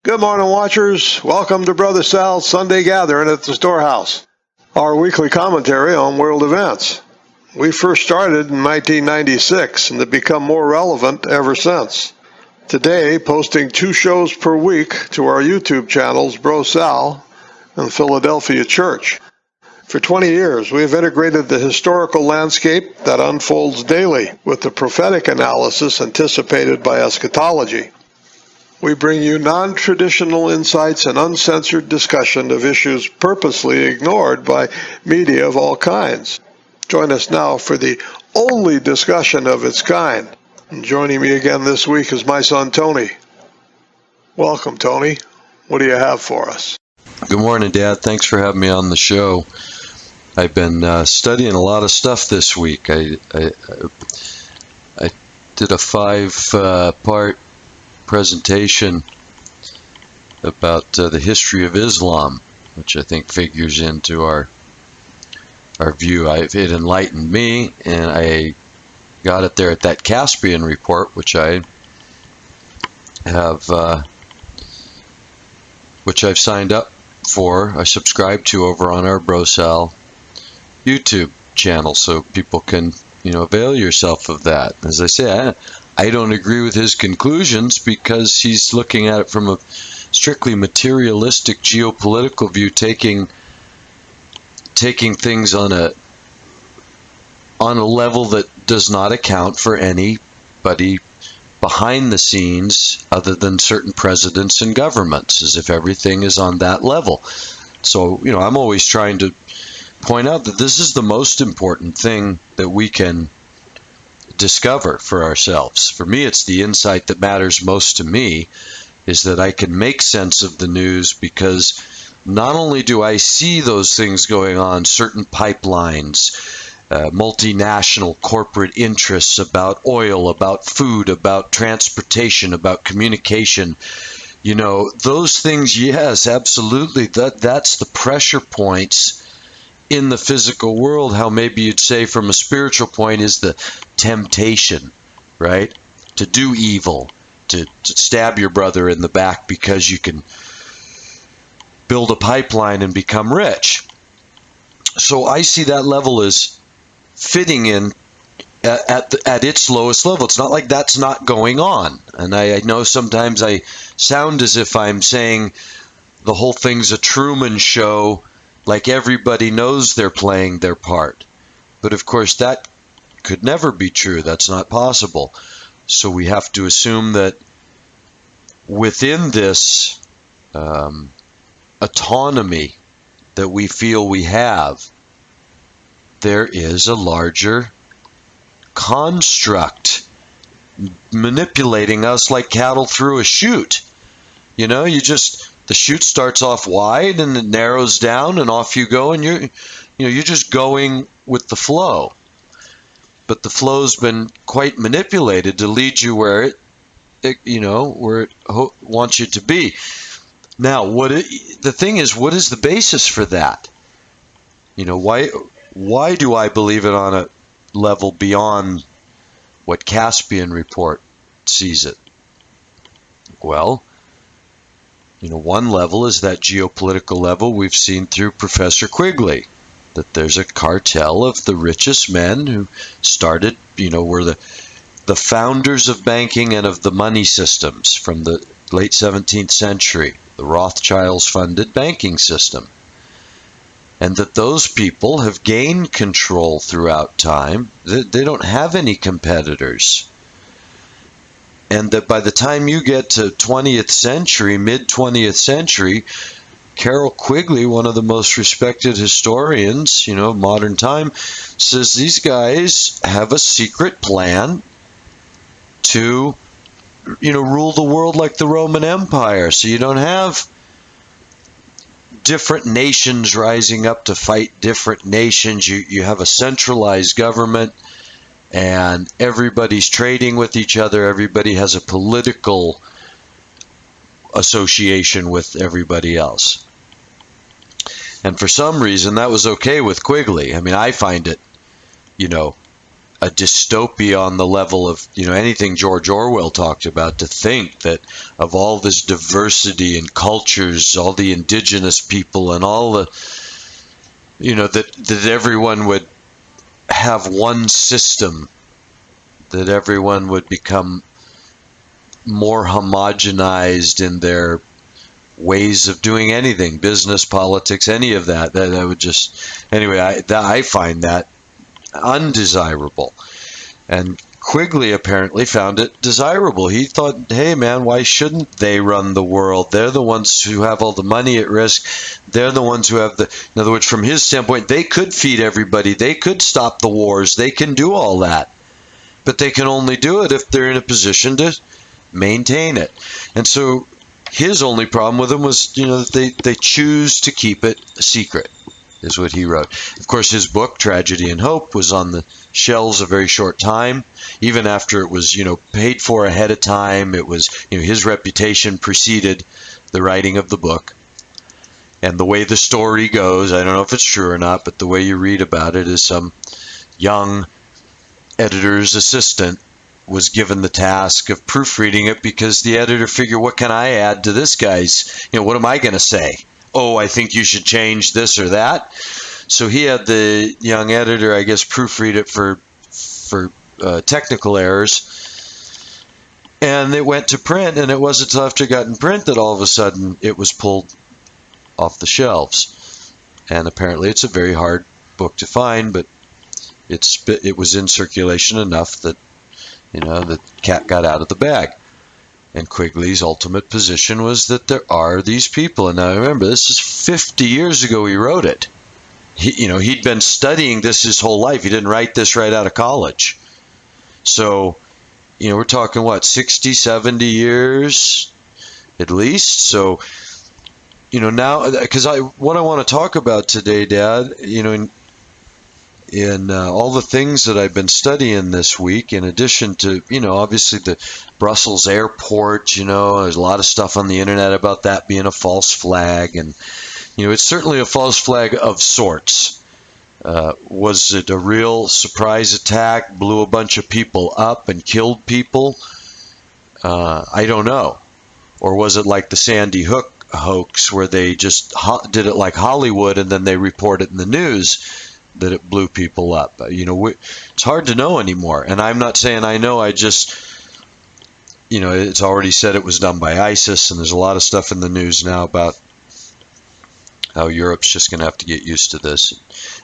Good morning, watchers. Welcome to Brother Sal's Sunday Gathering at the Storehouse, our weekly commentary on world events. We first started in 1996 and have become more relevant ever since. Today, posting 2 shows per week to our YouTube channels, BroSal and Philadelphia Church. For 20 years, we have integrated the historical landscape that unfolds daily with the prophetic analysis anticipated by eschatology. We bring you non-traditional insights and uncensored discussion of issues purposely ignored by media of all kinds. Join us now for the only discussion of its kind. And joining me again this week is my son, Tony. Welcome, Tony. What do you have for us? Good morning, Dad. Thanks for having me on the show. I've been studying a lot of stuff this week. I did a 5-part presentation about the history of Islam, which I think figures into our view. It enlightened me, and I got it there at that Caspian report, which I have, which I've signed up for. I subscribe to over on our BroSal YouTube channel, so people can, avail yourself of that. As I say, I don't agree with his conclusions because he's looking at it from a strictly materialistic geopolitical view, taking things on a level that does not account for anybody behind the scenes other than certain presidents and governments, as if everything is on that level. So, I'm always trying to point out that this is the most important thing that we can discover for ourselves. For me, it's the insight that matters most to me, is that I can make sense of the news, because not only do I see those things going on, certain pipelines, multinational corporate interests about oil, about food, about transportation, about communication, those things, yes, absolutely, that's the pressure points in the physical world. How maybe you'd say from a spiritual point is the temptation, right? To do evil, to stab your brother in the back because you can build a pipeline and become rich. So I see that level as fitting in at its lowest level. It's not like that's not going on. And I know sometimes I sound as if I'm saying the whole thing's a Truman Show, like everybody knows they're playing their part. But of course that could never be true. That's not possible. So we have to assume that within this autonomy that we feel we have, there is a larger construct manipulating us like cattle through a chute. The chute starts off wide and it narrows down and off you go, and you're just going with the flow. But the flow's been quite manipulated to lead you where it wants you to be. Now, the thing is, what is the basis for that? Why do I believe it on a level beyond what Caspian report sees it? Well, one level is that geopolitical level we've seen through Professor Quigley, that there's a cartel of the richest men who started, were the founders of banking and of the money systems from the late 17th century, the Rothschilds funded banking system. And that those people have gained control throughout time. They don't have any competitors. And that by the time you get to 20th century, mid-20th century, Carroll Quigley, one of the most respected historians, of modern time, says these guys have a secret plan to, rule the world like the Roman Empire. So you don't have different nations rising up to fight different nations. You have a centralized government, and everybody's trading with each other. Everybody has a political association with everybody else. And for some reason, that was okay with Quigley. I mean, I find it, a dystopia on the level of, anything George Orwell talked about, to think that of all this diversity and cultures, all the indigenous people and all the, that everyone would have one system, that everyone would become more homogenized in their ways of doing anything, business, politics, any of that. That would just, anyway, I find that undesirable. And Quigley apparently found it desirable. He thought, hey man, why shouldn't they run the world? They're the ones who have all the money at risk. They're the ones who have in other words, from his standpoint, they could feed everybody. They could stop the wars. They can do all that. But they can only do it if they're in a position to maintain it. And so his only problem with them was, that they choose to keep it a secret, is what he wrote. Of course, his book, Tragedy and Hope, was on the shelves a very short time. Even after it was, paid for ahead of time, it was, his reputation preceded the writing of the book. And the way the story goes, I don't know if it's true or not, but the way you read about it is some young editor's assistant was given the task of proofreading it because the editor figured, what can I add to this guy's, what am I going to say? Oh, I think you should change this or that. So he had the young editor, I guess, proofread it for technical errors. And it went to print, and it wasn't until after it got in print that all of a sudden it was pulled off the shelves. And apparently it's a very hard book to find, but it was in circulation enough that, the cat got out of the bag. And Quigley's ultimate position was that there are these people. And now remember, this is 50 years ago he wrote it. He'd been studying this his whole life. He didn't write this right out of college. So, we're talking, 60, 70 years at least? So, now, because what I want to talk about today, Dad, in all the things that I've been studying this week, in addition to, obviously the Brussels airport, there's a lot of stuff on the internet about that being a false flag. And, it's certainly a false flag of sorts. Was it a real surprise attack, blew a bunch of people up and killed people? I don't know. Or was it like the Sandy Hook hoax where they just did it like Hollywood and then they report it in the news that it blew people up? It's hard to know anymore. And I'm not saying I know, I just, it's already said it was done by ISIS, and there's a lot of stuff in the news now about how Europe's just going to have to get used to this.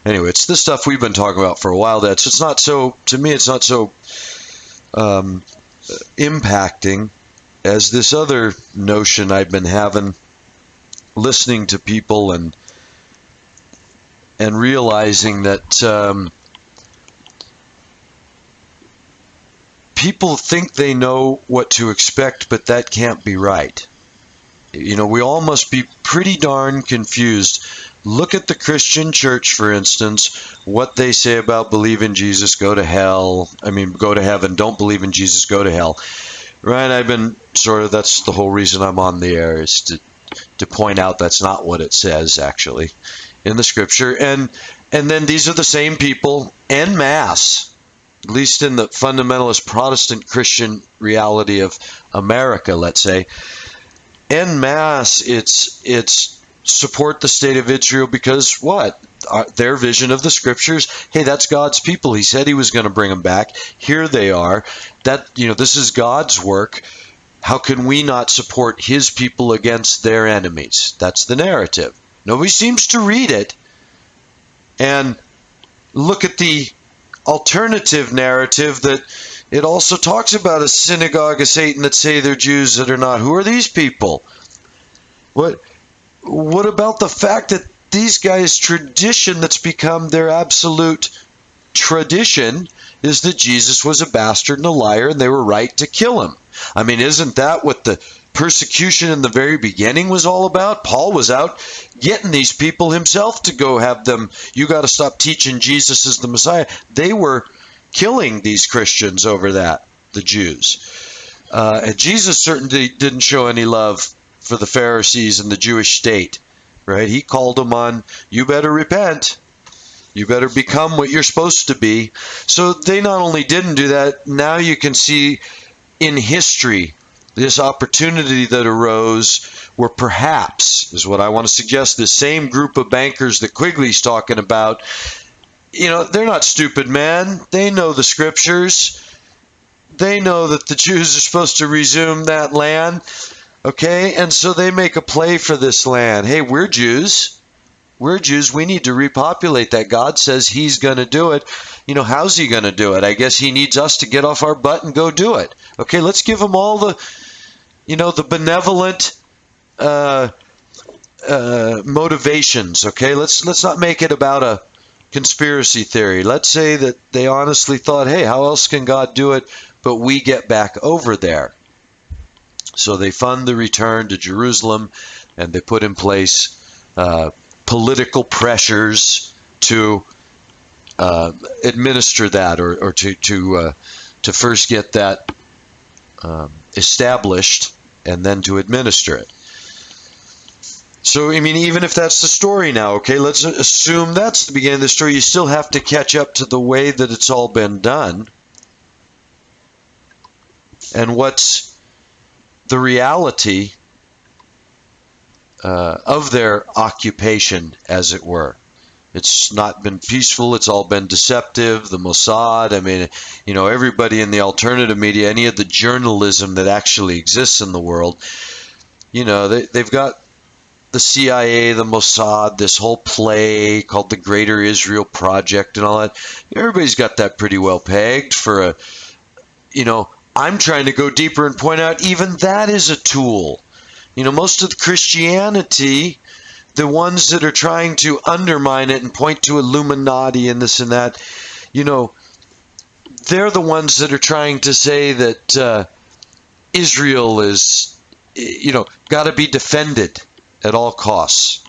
Anyway, it's the stuff we've been talking about for a while. It's not so, to me, it's not so impacting as this other notion I've been having, listening to people and realizing that people think they know what to expect, but that can't be right. We all must be pretty darn confused. Look at the Christian church, for instance, what they say about believe in Jesus, go to hell. Go to heaven, don't believe in Jesus, go to hell. Right? I've been that's the whole reason I'm on the air, is to point out that's not what it says, actually, in the scripture. And then these are the same people en masse, at least in the fundamentalist Protestant Christian reality of America, let's say, en masse, it's support the state of Israel because what? Their vision of the scriptures, hey, that's God's people. He said he was going to bring them back. Here they are. This is God's work. How can we not support his people against their enemies? That's the narrative. Nobody seems to read it and look at the alternative narrative that it also talks about a synagogue of Satan that say they're Jews that are not. Who are these people? What about the fact that these guys' tradition that's become their absolute tradition is that Jesus was a bastard and a liar and they were right to kill him? Isn't that what the persecution in the very beginning was all about? Paul was out getting these people himself to go have them, you got to stop teaching Jesus is the Messiah. They were killing these Christians over that, the Jews. And Jesus certainly didn't show any love for the Pharisees and the Jewish state, right? He called them on, you better repent. You better become what you're supposed to be. So they not only didn't do that, now you can see in history this opportunity that arose where perhaps, is what I want to suggest, the same group of bankers that Quigley's talking about, they're not stupid, man. They know the scriptures. They know that the Jews are supposed to resume that land. Okay, and so they make a play for this land. Hey, we're Jews. We're Jews. We need to repopulate that. God says he's going to do it. How's he going to do it? I guess he needs us to get off our butt and go do it. Okay, let's give him all the benevolent motivations. Okay, let's not make it about a conspiracy theory. Let's say that they honestly thought, hey, how else can God do it but we get back over there? So they fund the return to Jerusalem, and they put in place political pressures to administer that, or to first get that established, and then to administer it. So, even if that's the story now, okay, let's assume that's the beginning of the story. You still have to catch up to the way that it's all been done. And what's the reality of their occupation, as it were. It's not been peaceful. It's all been deceptive. The Mossad, everybody in the alternative media, any of the journalism that actually exists in the world, they've got the CIA, the Mossad, this whole play called the Greater Israel Project and all that. Everybody's got that pretty well pegged for I'm trying to go deeper and point out even that is a tool. Most of the Christianity, the ones that are trying to undermine it and point to Illuminati and this and that, they're the ones that are trying to say that Israel is, got to be defended at all costs.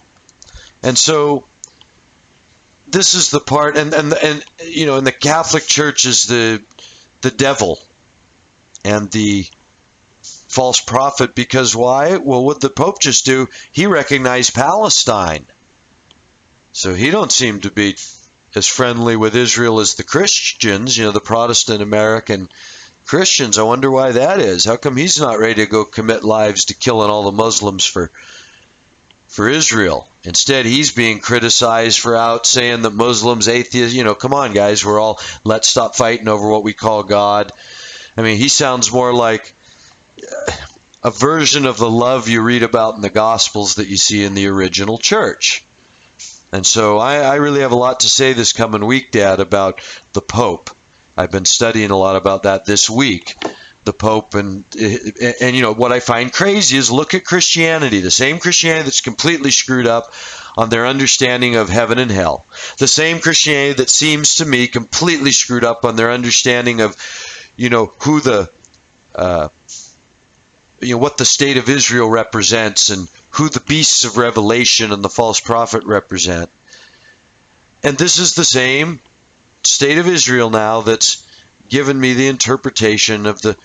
And so this is the part, and in the Catholic Church is the devil and the false prophet, because why? Well, what the Pope just do? He recognized Palestine. So he don't seem to be as friendly with Israel as the Christians, the Protestant American Christians. I wonder why that is. How come he's not ready to go commit lives to killing all the Muslims for Israel? Instead, he's being criticized for out saying that Muslims, atheists, come on, guys, let's stop fighting over what we call God. He sounds more like a version of the love you read about in the Gospels that you see in the original church. And so I really have a lot to say this coming week, Dad, about the Pope. I've been studying a lot about that this week. The Pope, and what I find crazy is look at Christianity, the same Christianity that's completely screwed up on their understanding of heaven and hell. The same Christianity that seems to me completely screwed up on their understanding of who the what the state of Israel represents and who the beasts of Revelation and the false prophet represent. And this is the same state of Israel now that's given me the interpretation of the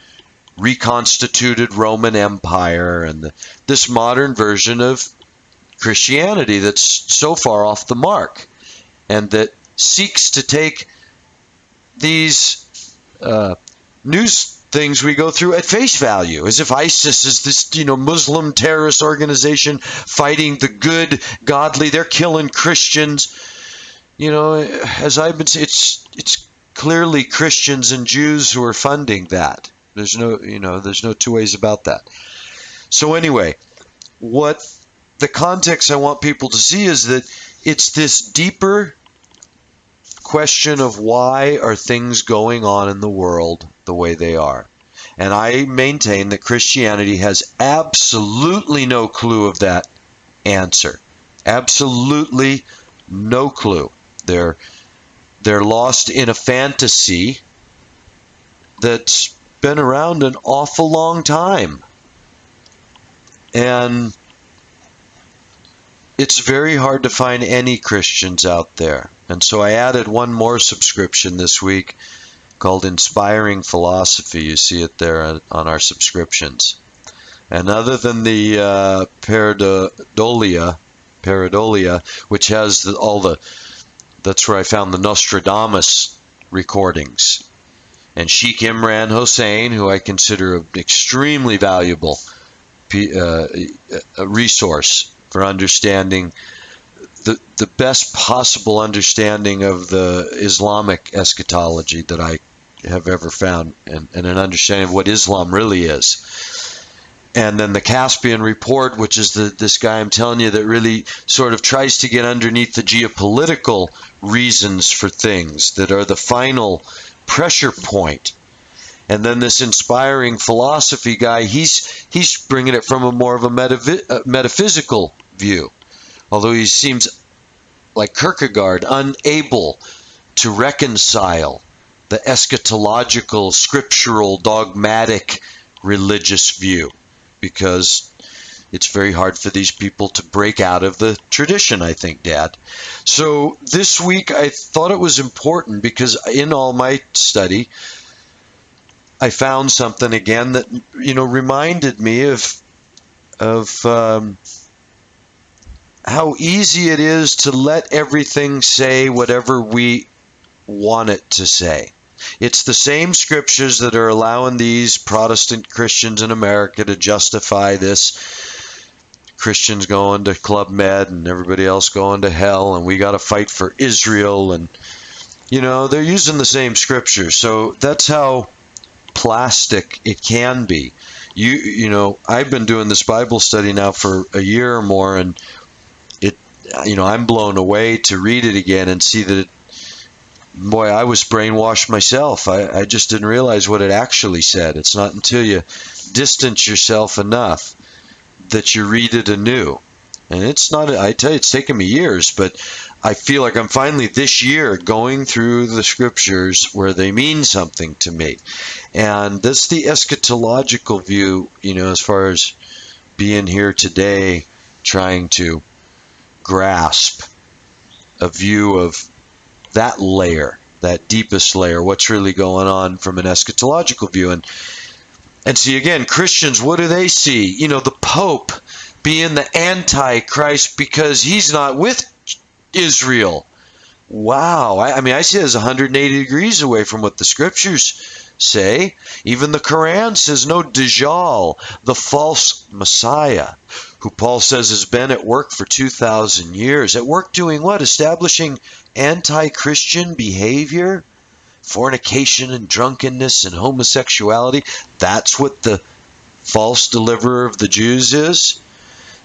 reconstituted Roman Empire and this modern version of Christianity that's so far off the mark and that seeks to take these news things we go through at face value, as if ISIS is this, Muslim terrorist organization fighting the good, godly. They're killing Christians. As I've been saying, it's clearly Christians and Jews who are funding that. There's no two ways about that. So anyway, what the context I want people to see is that it's this deeper question of why are things going on in the world the way they are. And I maintain that Christianity has absolutely no clue of that answer. Absolutely no clue. They're lost in a fantasy that's been around an awful long time. And it's very hard to find any Christians out there. And so I added one more subscription this week called Inspiring Philosophy. You see it there on our subscriptions. And other than the Pareidolia, which has all the That's where I found the Nostradamus recordings. And Sheikh Imran Hossein, who I consider an extremely valuable resource for understanding the best possible understanding of the Islamic eschatology that I have ever found, and an understanding of what Islam really is. And then the Caspian Report, which is this guy I'm telling you that really sort of tries to get underneath the geopolitical reasons for things that are the final pressure point. And then this inspiring philosophy guy, he's bringing it from a more of a metaphysical view. Although he seems like Kierkegaard, unable to reconcile the eschatological, scriptural, dogmatic, religious view, because it's very hard for these people to break out of the tradition, I think, Dad. So this week I thought it was important because in all my study, I found something again that, reminded me of how easy it is to let everything say whatever we want it to say. It's the same scriptures that are allowing these Protestant Christians in America to justify this Christians going to Club Med and everybody else going to hell, and we got to fight for Israel, and they're using the same scriptures. So that's how plastic it can be. I've been doing this Bible study now for a year or more, and I'm blown away to read it again and see that boy, I was brainwashed myself. I just didn't realize what it actually said. It's not until you distance yourself enough that you read it anew. And it's not, I tell you, it's taken me years, but I feel like I'm finally this year going through the scriptures where they mean something to me. And that's the eschatological view, as far as being here today, trying to grasp a view of that layer, that deepest layer, what's really going on from an eschatological view. And see, again, Christians, what do they see? The Pope being the Antichrist because he's not with Israel. Wow. I see it as 180 degrees away from what the scriptures say. Even the Quran says no Dajjal, the false Messiah, who Paul says has been at work for 2,000 years. At work doing what? Establishing anti-Christian behavior, fornication and drunkenness and homosexuality. That's what the false deliverer of the Jews is.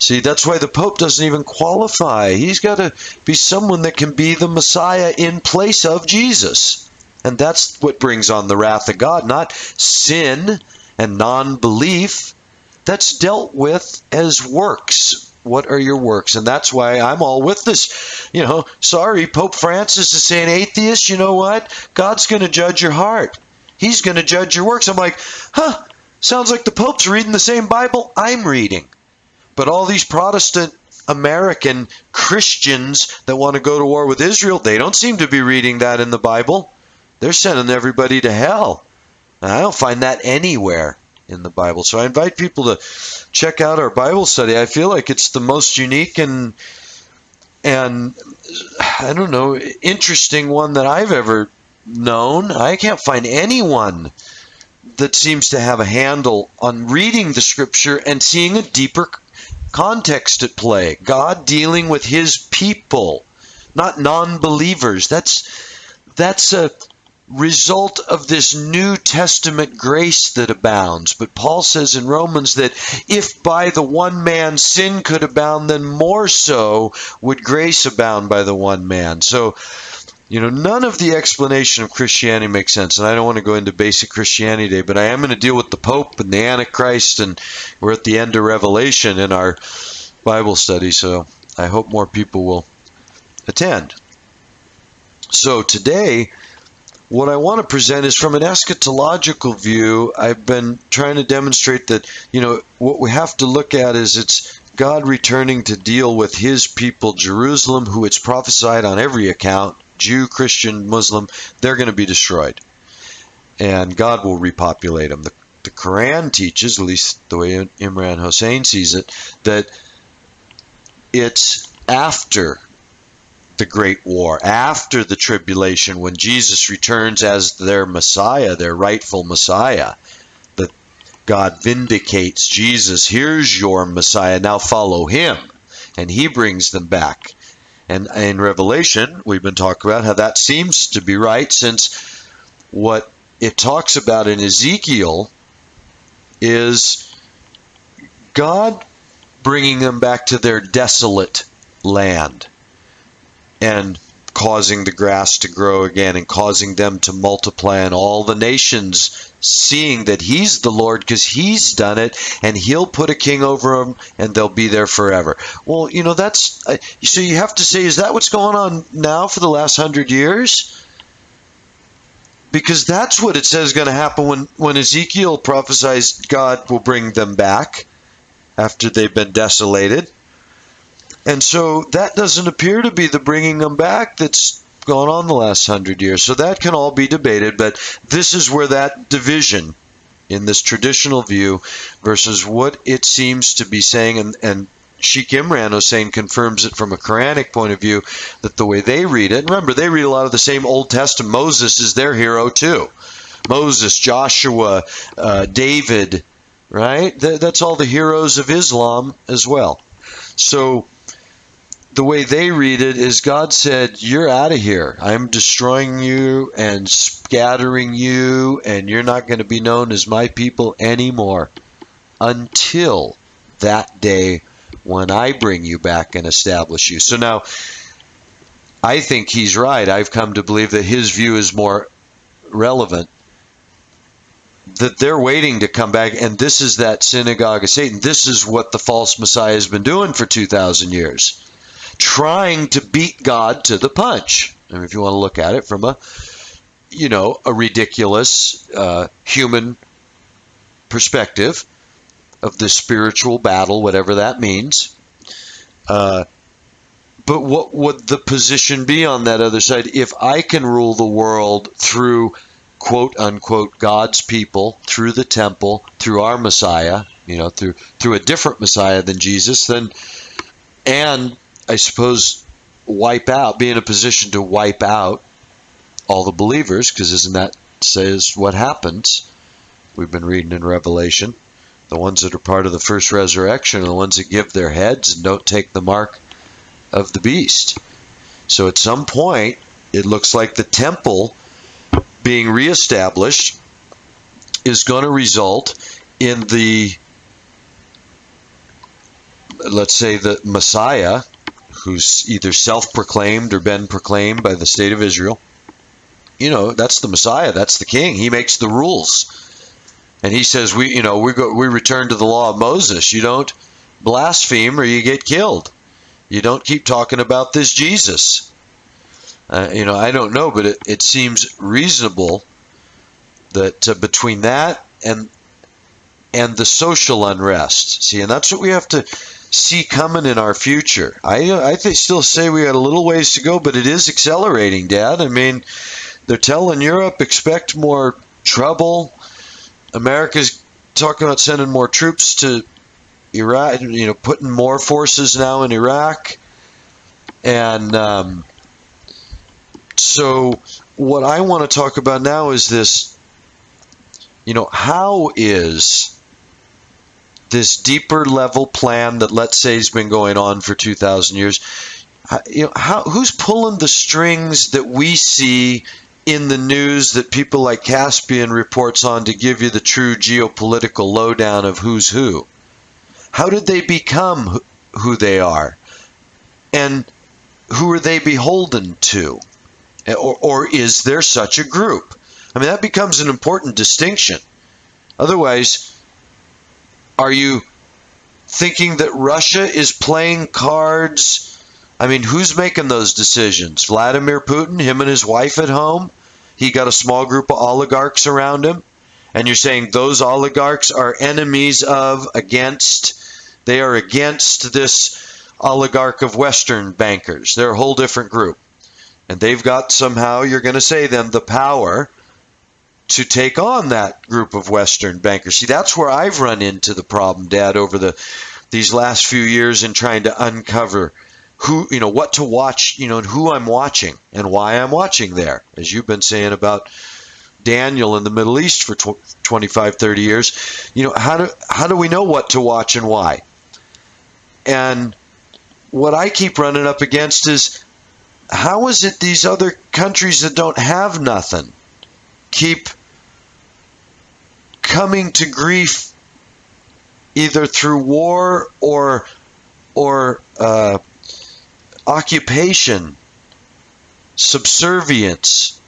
See, that's why the Pope doesn't even qualify. He's got to be someone that can be the Messiah in place of Jesus. And that's what brings on the wrath of God, not sin and non-belief. That's dealt with as works. What are your works? And that's why I'm all with this. Sorry, Pope Francis is saying, atheists, you know what? God's going to judge your heart. He's going to judge your works. I'm like, sounds like the Pope's reading the same Bible I'm reading. But all these Protestant American Christians that want to go to war with Israel, they don't seem to be reading that in the Bible. They're sending everybody to hell. And I don't find that anywhere in the Bible. So I invite people to check out our Bible study. I feel like it's the most unique and I don't know, interesting one that I've ever known. I can't find anyone that seems to have a handle on reading the scripture and seeing a deeper context at play. God dealing with his people, not non-believers. That's a result of this New Testament grace that abounds. But Paul says in Romans that if by the one man sin could abound, then more so would grace abound by the one man. So, none of the explanation of Christianity makes sense. And I don't want to go into basic Christianity today, but I am going to deal with the Pope and the Antichrist, and we're at the end of Revelation in our Bible study. So I hope more people will attend. So today, what I want to present is from an eschatological view. I've been trying to demonstrate that, what we have to look at is it's God returning to deal with his people, Jerusalem, who it's prophesied on every account, Jew, Christian, Muslim, they're going to be destroyed. And God will repopulate them. The Quran teaches, at least the way Imran Hossein sees it, that it's after the Great War, after the tribulation, when Jesus returns as their Messiah, their rightful Messiah, that God vindicates Jesus. Here's your Messiah, now follow him. And he brings them back. And in Revelation, we've been talking about how that seems to be right, since what it talks about in Ezekiel is God bringing them back to their desolate land and causing the grass to grow again and causing them to multiply, and all the nations seeing that he's the Lord because he's done it, and he'll put a king over them and they'll be there forever. Well, that's so you have to say, is that what's going on now for the last 100 years? Because that's what it says is going to happen when Ezekiel prophesies God will bring them back after they've been desolated. And so that doesn't appear to be the bringing them back that's gone on the last 100 years. So that can all be debated, but this is where that division in this traditional view versus what it seems to be saying, and Sheikh Imran Hussein confirms it from a Quranic point of view, that the way they read it, and remember, they read a lot of the same Old Testament. Moses is their hero too. Moses, Joshua, David, right? That's all the heroes of Islam as well. So the way they read it is God said, you're out of here. I'm destroying you and scattering you, and you're not going to be known as my people anymore until that day when I bring you back and establish you. So now, I think he's right. I've come to believe that his view is more relevant, that they're waiting to come back, and this is that synagogue of Satan. This is what the false Messiah has been doing for 2,000 years. Trying to beat God to the punch. I mean, if you want to look at it from a ridiculous human perspective of the spiritual battle, whatever that means. But what would the position be on that other side? If I can rule the world through, quote unquote, God's people, through the temple, through our Messiah, through a different Messiah than Jesus, then, and I suppose be in a position to wipe out all the believers, because isn't that says what happens? We've been reading in Revelation. The ones that are part of the first resurrection are the ones that give their heads and don't take the mark of the beast. So at some point, it looks like the temple being reestablished is going to result in let's say, the Messiah, who's either self-proclaimed or been proclaimed by the state of Israel. That's the Messiah. That's the king. He makes the rules. And he says, we return to the law of Moses. You don't blaspheme or you get killed. You don't keep talking about this Jesus. I don't know, but it seems reasonable that between that and the social unrest. See, and that's what we have to see coming in our future. I still say we got a little ways to go, but it is accelerating, Dad. I mean, they're telling Europe, expect more trouble. America's talking about sending more troops to Iraq, putting more forces now in Iraq. And so what I want to talk about now is this, how is this deeper level plan that, let's say, has been going on for 2,000 years, who's pulling the strings that we see in the news that people like Caspian reports on to give you the true geopolitical lowdown of who's who? How did they become who they are? And who are they beholden to? Or is there such a group? I mean, that becomes an important distinction. Otherwise, are you thinking that Russia is playing cards? I mean, who's making those decisions? Vladimir Putin, him and his wife at home? He got a small group of oligarchs around him? And you're saying those oligarchs are enemies they are against this oligarch of Western bankers. They're a whole different group. And they've got somehow, you're going to say then, the power to take on that group of Western bankers. See, that's where I've run into the problem, Dad, over these last few years in trying to uncover what to watch, and who I'm watching and why I'm watching there. As you've been saying about Daniel in the Middle East for 25, 30 years, how do we know what to watch and why? And what I keep running up against is, how is it these other countries that don't have nothing keep coming to grief either through war or occupation, subservience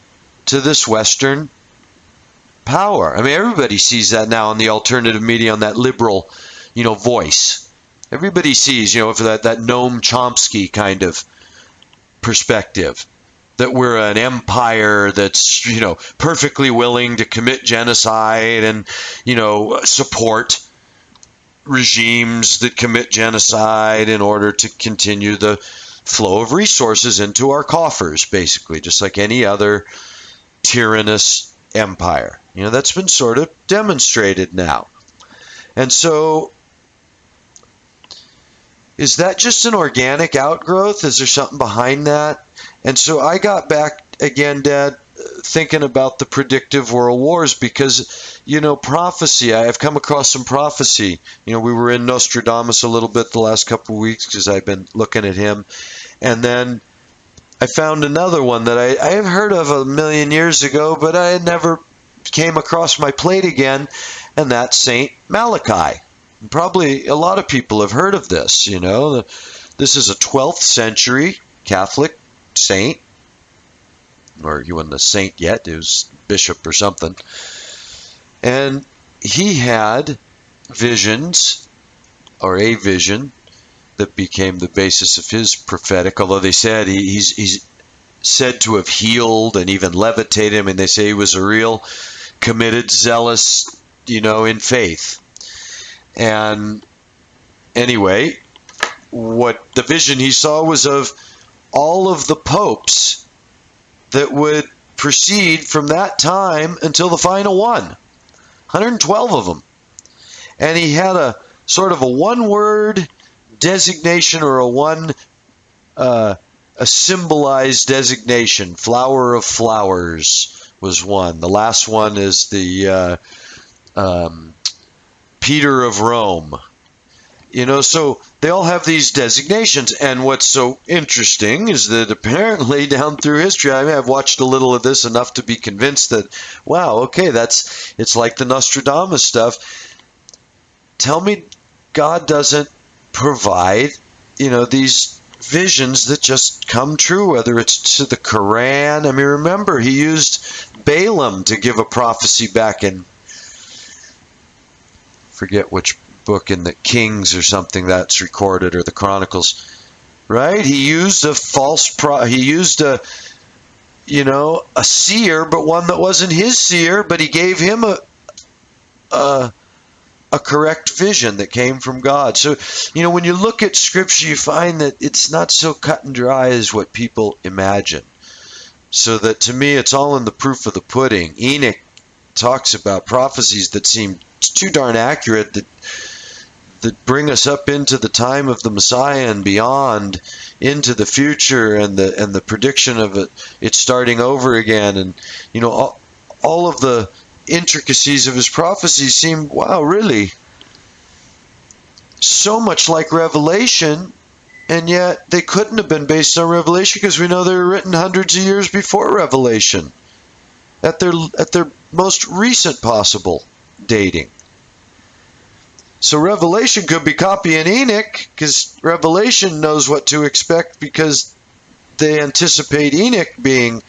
to this Western power? I mean, everybody sees that now on the alternative media, on that liberal, voice. Everybody sees, for that Noam Chomsky kind of perspective, that we're an empire that's, perfectly willing to commit genocide and, support regimes that commit genocide in order to continue the flow of resources into our coffers, basically, just like any other tyrannous empire. That's been sort of demonstrated now. And so, is that just an organic outgrowth? Is there something behind that? And so I got back again, Dad, thinking about the predictive world wars, because, prophecy, I've come across some prophecy. We were in Nostradamus a little bit the last couple of weeks because I've been looking at him. And then I found another one that I have heard of a million years ago, but I had never came across my plate again, and that's Saint Malachi. Probably a lot of people have heard of this. This is a 12th century Catholic saint, or he wasn't a saint yet, he was bishop or something. And he had visions, or a vision, that became the basis of his prophetic, although they said he's said to have healed and even levitated him, and they say he was a real committed, zealous, in faith. And anyway, what the vision he saw was of all of the popes that would proceed from that time until the final one, 112 of them. And he had a sort of a one-word designation, or a symbolized designation. Flower of flowers was one. The last one is the Peter of Rome. So they all have these designations. And what's so interesting is that apparently down through history, I've watched a little of this enough to be convinced that, wow, okay, it's like the Nostradamus stuff. Tell me God doesn't provide, these visions that just come true, whether it's to the Quran. I mean, remember, he used Balaam to give a prophecy back in, forget which book, in the Kings or something that's recorded, or the Chronicles, right? He used a he used a seer, but one that wasn't his seer, but he gave him a correct vision that came from God. So, when you look at Scripture, you find that it's not so cut and dry as what people imagine. So that, to me, it's all in the proof of the pudding. Enoch talks about prophecies that seem too darn accurate, that bring us up into the time of the Messiah and beyond, into the future, and the prediction of it starting over again. And all of the intricacies of his prophecies seem, wow, really so much like Revelation, and yet they couldn't have been based on Revelation, because we know they were written hundreds of years before Revelation, at their most recent possible dating. So Revelation could be copying Enoch, because Revelation knows what to expect because they anticipate Enoch being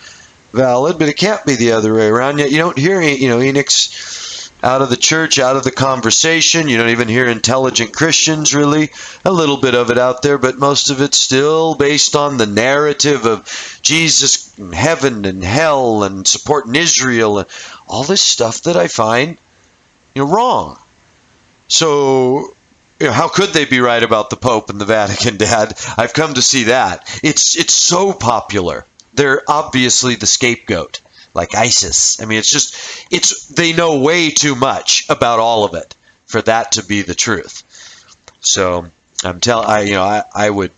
valid, but it can't be the other way around. Yet you don't hear, Enoch's out of the church, out of the conversation. You don't even hear intelligent Christians, really. A little bit of it out there, but most of it's still based on the narrative of Jesus and heaven and hell and supporting Israel and all this stuff that I find, wrong. So, how could they be right about the Pope and the Vatican, Dad? I've come to see that. It's so popular. They're obviously the scapegoat, like ISIS. I mean, they know way too much about all of it for that to be the truth. So, I would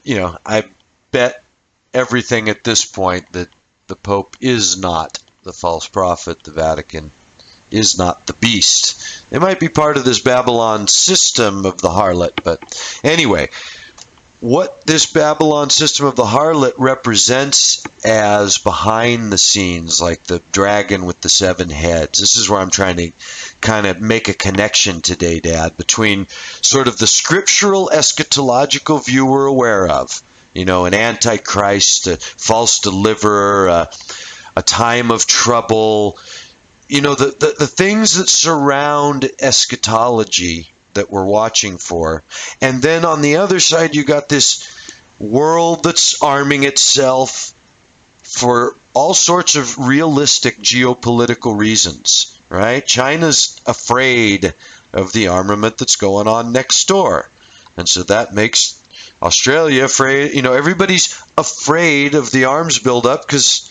I bet everything at this point that the Pope is not the false prophet, the Vatican is not the beast. They might be part of this Babylon system of the harlot, but anyway, what this Babylon system of the harlot represents as behind the scenes, like the dragon with the 7 heads. This is where I'm trying to kind of make a connection today, Dad, between sort of the scriptural eschatological view we're aware of, an antichrist, a false deliverer, a time of trouble, the things that surround eschatology that we're watching for. And then on the other side, you got this world that's arming itself for all sorts of realistic geopolitical reasons, right? China's afraid of the armament that's going on next door. And so that makes Australia afraid. Everybody's afraid of the arms buildup because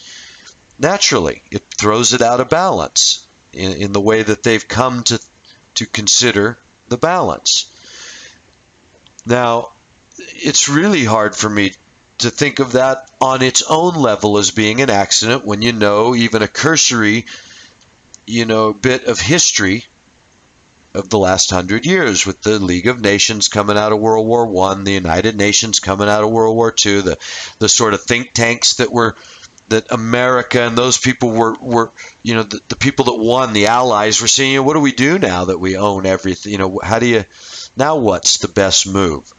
naturally it throws it out of balance in the way that they've come to consider the balance. Now, it's really hard for me to think of that on its own level as being an accident when even a cursory, bit of history of the last 100 years with the League of Nations coming out of World War I, the United Nations coming out of World War II, the sort of think tanks that America and those people were the people that won, the Allies, were saying, what do we do now that we own everything? Now what's the best move?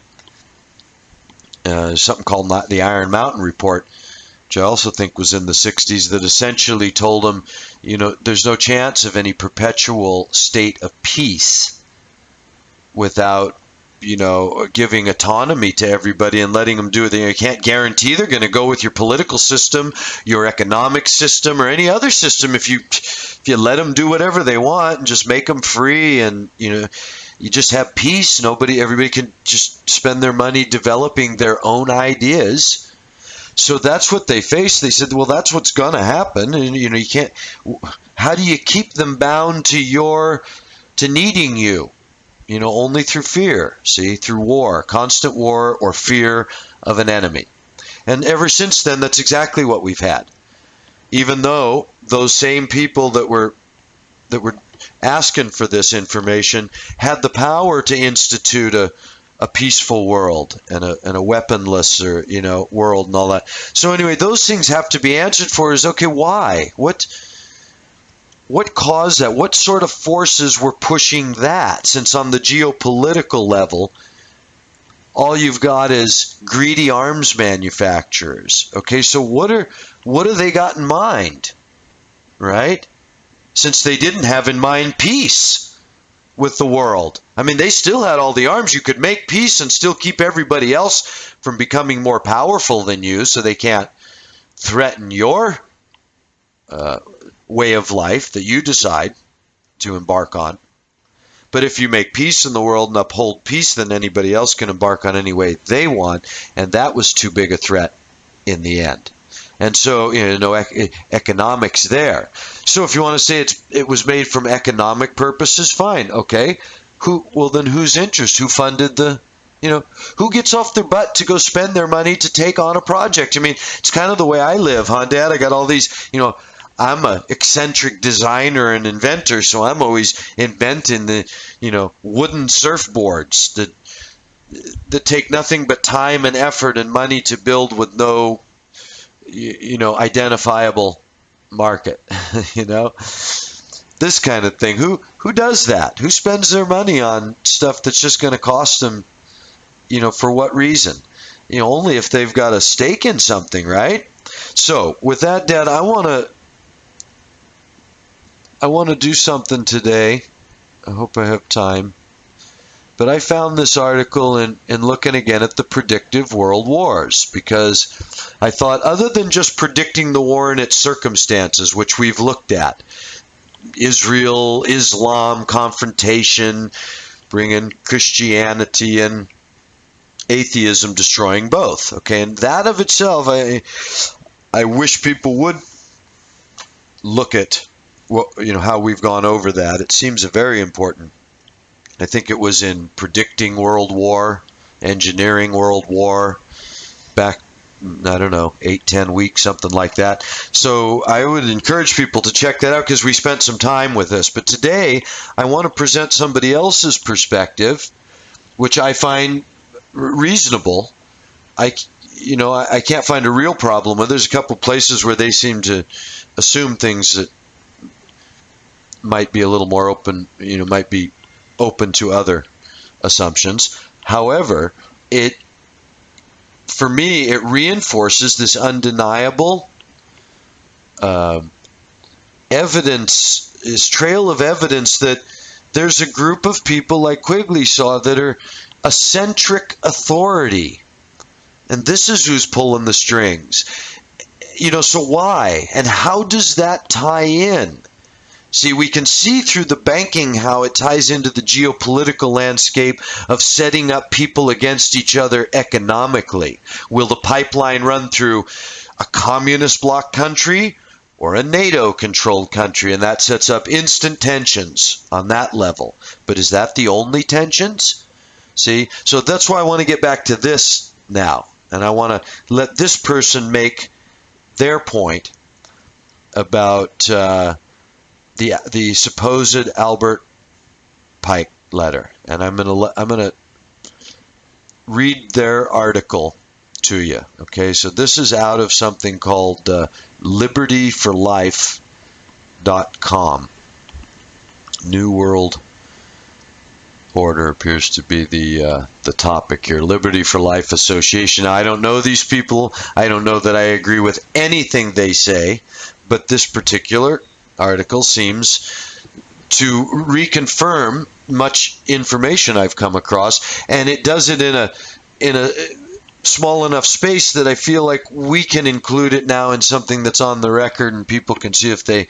Something called the Iron Mountain Report, which I also think was in the 60s, that essentially told them, there's no chance of any perpetual state of peace without giving autonomy to everybody and letting them do it. You can't guarantee they're going to go with your political system, your economic system, or any other system if you let them do whatever they want and just make them free, and you just have peace. Everybody can just spend their money developing their own ideas. So that's what they faced. They said, well, that's what's going to happen, and you can't. How do you keep them bound to needing you? Only through fear, through war, constant war or fear of an enemy. And ever since then, that's exactly what we've had. Even though those same people that were asking for this information had the power to institute a peaceful world and a weaponless world and all that. So anyway, those things have to be answered for. Is okay, why? What caused that? What sort of forces were pushing that? Since on the geopolitical level, all you've got is greedy arms manufacturers. Okay, so what do they got in mind? Right? Since they didn't have in mind peace with the world. I mean, they still had all the arms. You could make peace and still keep everybody else from becoming more powerful than you, so they can't threaten your way of life that you decide to embark on. But if you make peace in the world and uphold peace, then anybody else can embark on any way they want, and that was too big a threat in the end. And so, economics there. So if you want to say it was made from economic purposes, fine, okay. Then whose interest? Who funded who gets off their butt to go spend their money to take on a project? I mean, it's kind of the way I live, huh, Dad? I got all these, I'm an eccentric designer and inventor, so I'm always inventing the, wooden surfboards that take nothing but time and effort and money to build with no, identifiable market, this kind of thing. Who does that? Who spends their money on stuff that's just going to cost them, for what reason? Only if they've got a stake in something, right? So with that, Dad, I want to do something today. I hope I have time. But I found this article in looking again at the predictive world wars, because I thought, other than just predicting the war and its circumstances, which we've looked at, Israel, Islam, confrontation, bringing Christianity and atheism, destroying both. Okay, and that of itself, I wish people would look at how we've gone over that. It seems very important. I think it was in predicting world war, engineering world war, back, I don't know, 8-10 weeks, something like that. So I would encourage people to check that out because we spent some time with this. But today I want to present somebody else's perspective, which I find reasonable. I can't find a real problem. There's a couple places where they seem to assume things that might be a little more open, might be open to other assumptions. However, for me, it reinforces this undeniable evidence, this trail of evidence that there's a group of people like Quigley saw that are eccentric authority. And this is who's pulling the strings. So why? And how does that tie in? See, we can see through the banking how it ties into the geopolitical landscape of setting up people against each other economically. Will the pipeline run through a communist bloc country or a NATO-controlled country? And that sets up instant tensions on that level. But is that the only tensions? See, so that's why I want to get back to this now. And I want to let this person make their point about the supposed Albert Pike letter. And I'm going to read their article to you. Okay, so this is out of something called libertyforlife.com. New World Order appears to be the topic here. Liberty for Life Association. Now, I don't know these people. I don't know that I agree with anything they say, but this particular article seems to reconfirm much information I've come across, and it does it in a small enough space that I feel like we can include it now in something that's on the record, and people can see if they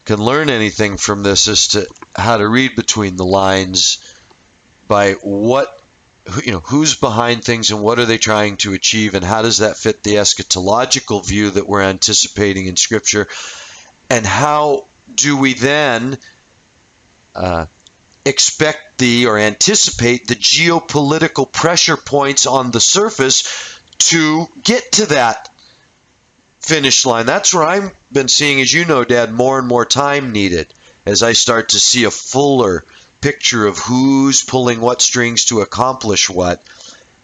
can learn anything from this as to how to read between the lines by who's behind things and what are they trying to achieve, and how does that fit the eschatological view that we're anticipating in Scripture, and how do we then expect or anticipate the geopolitical pressure points on the surface to get to that finish line. That's where I've been seeing, as you know, Dad, more and more time needed as I start to see a fuller picture of who's pulling what strings to accomplish what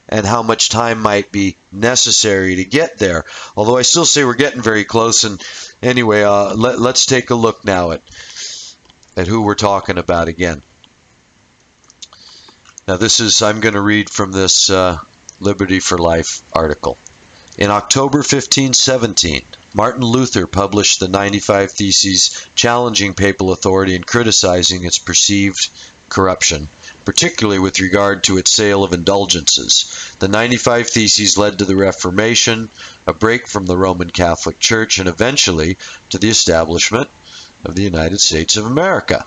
and how much time might be necessary to get there. Although I still say we're getting very close. And anyway, let's take a look now at who we're talking about again. Now I'm going to read from this Liberty for Life article. In October 1517, Martin Luther published the 95 Theses challenging papal authority and criticizing its perceived corruption, particularly with regard to its sale of indulgences. The 95 Theses led to the Reformation, a break from the Roman Catholic Church, and eventually to the establishment of the United States of America.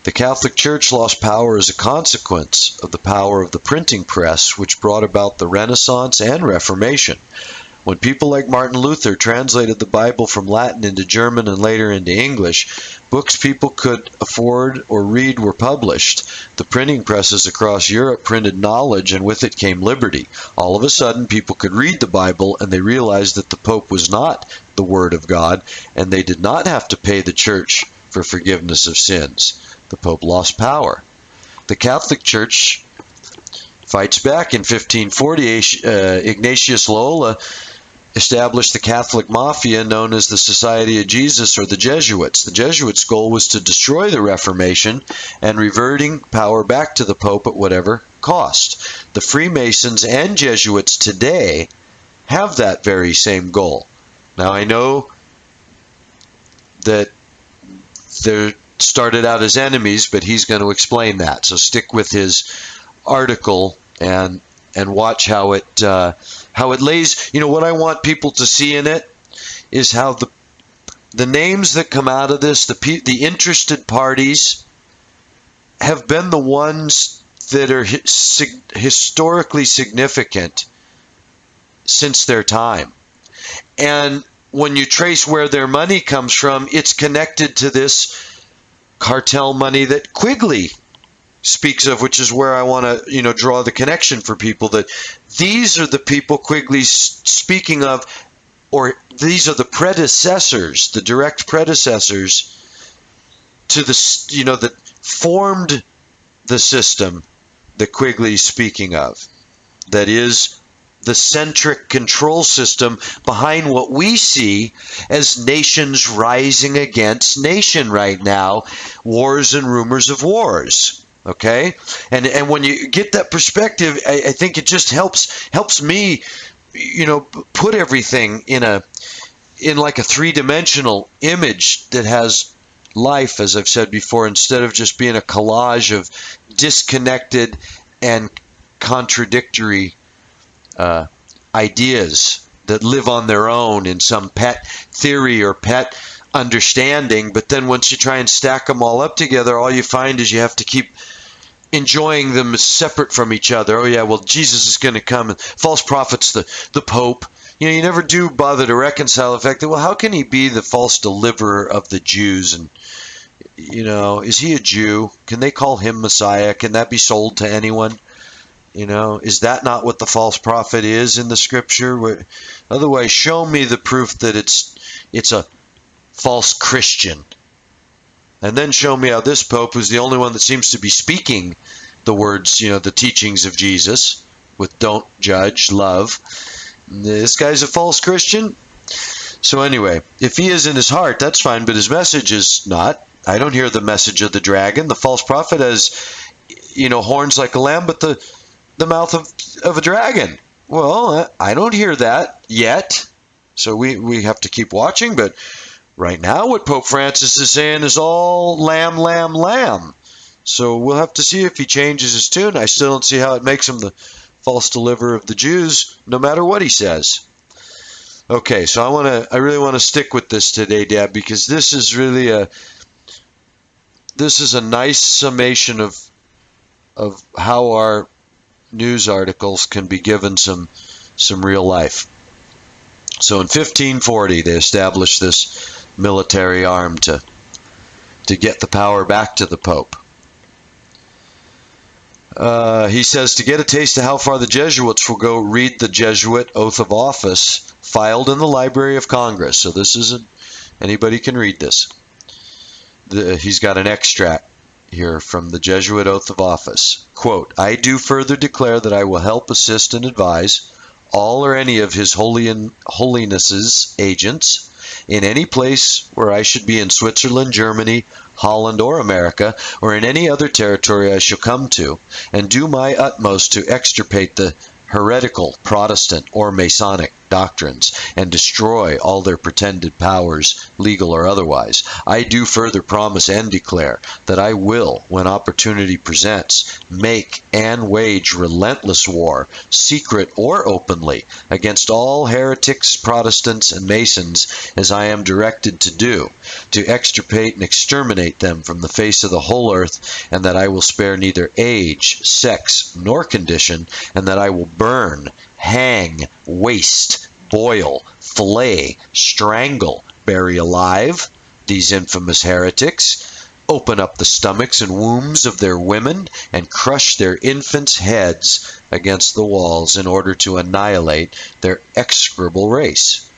The Catholic Church lost power as a consequence of the power of the printing press, which brought about the Renaissance and Reformation. When people like Martin Luther translated the Bible from Latin into German and later into English, books people could afford or read were published. The printing presses across Europe printed knowledge, and with it came liberty. All of a sudden, people could read the Bible, and they realized that the Pope was not the Word of God, and they did not have to pay the Church for forgiveness of sins. The Pope lost power. The Catholic Church fights back. In 1540, Ignatius Loyola established the Catholic Mafia known as the Society of Jesus, or the Jesuits. The Jesuits' goal was to destroy the Reformation and reverting power back to the Pope at whatever cost. The Freemasons and Jesuits today have that very same goal. Now, I know that they're started out as enemies, but he's going to explain that. So stick with his article and watch how it lays. What I want people to see in it is how the names that come out of this, the interested parties, have been the ones that are historically significant since their time. And when you trace where their money comes from, it's connected to this cartel money that Quigley speaks of, which is where I want to, draw the connection for people, that these are the people Quigley's speaking of, or these are the predecessors, the direct predecessors to the, that formed the system that Quigley's speaking of. That is the centric control system behind what we see as nations rising against nation right now, wars and rumors of wars. Okay, and when you get that perspective, I think it just helps me, put everything in like a three-dimensional image that has life, as I've said before, instead of just being a collage of disconnected and contradictory ideas that live on their own in some pet theory or pet understanding. But then once you try and stack them all up together, all you find is you have to keep enjoying them as separate from each other. Oh yeah, well, Jesus is going to come, and false prophet's the Pope. You never do bother to reconcile the fact that, well, how can he be the false deliverer of the Jews? And, is he a Jew? Can they call him Messiah? Can that be sold to anyone? Is that not what the false prophet is in the scripture? Otherwise, show me the proof that it's a false Christian. And then show me how this Pope, who's the only one that seems to be speaking the words, the teachings of Jesus, with don't judge, love. This guy's a false Christian. So anyway, if he is in his heart, that's fine, but his message is not. I don't hear the message of the dragon. The false prophet has, horns like a lamb, but the mouth of a dragon. Well, I don't hear that yet. So we have to keep watching, but right now what Pope Francis is saying is all lamb, lamb, lamb. So we'll have to see if he changes his tune. I still don't see how it makes him the false deliverer of the Jews, no matter what he says. Okay, so I really want to stick with this today, Deb, because this is really a nice summation of how our news articles can be given some real life. So in 1540, they established this military arm to get the power back to the Pope. He says, to get a taste of how far the Jesuits will go, read the Jesuit oath of office filed in the Library of Congress. So this isn't, anybody can read this. He's got an extract here from the Jesuit oath of office. Quote, I do further declare that I will help, assist, and advise all or any of His Holiness's agents in any place where I should be in Switzerland, Germany, Holland, or America, or in any other territory I shall come to, and do my utmost to extirpate the heretical, Protestant, or Masonic doctrines, and destroy all their pretended powers, legal or otherwise. I do further promise and declare that I will, when opportunity presents, make and wage relentless war, secret or openly, against all heretics, Protestants, and Masons, as I am directed to do, to extirpate and exterminate them from the face of the whole earth, and that I will spare neither age, sex, nor condition, and that I will burn, hang, waste, boil, fillet, strangle, bury alive these infamous heretics, open up the stomachs and wombs of their women, and crush their infants' heads against the walls in order to annihilate their execrable race.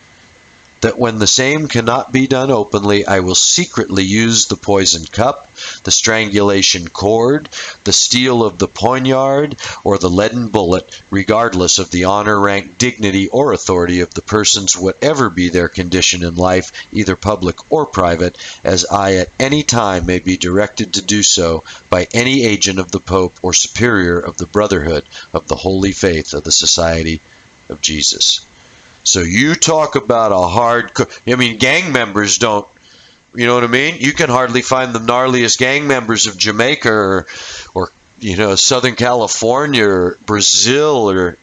That when the same cannot be done openly, I will secretly use the poisoned cup, the strangulation cord, the steel of the poignard, or the leaden bullet, regardless of the honor, rank, dignity, or authority of the persons, whatever be their condition in life, either public or private, as I at any time may be directed to do so by any agent of the Pope or superior of the Brotherhood of the Holy Faith of the Society of Jesus. So you talk about gang members don't, you know what I mean? You can hardly find the gnarliest gang members of Jamaica or Southern California or Brazil or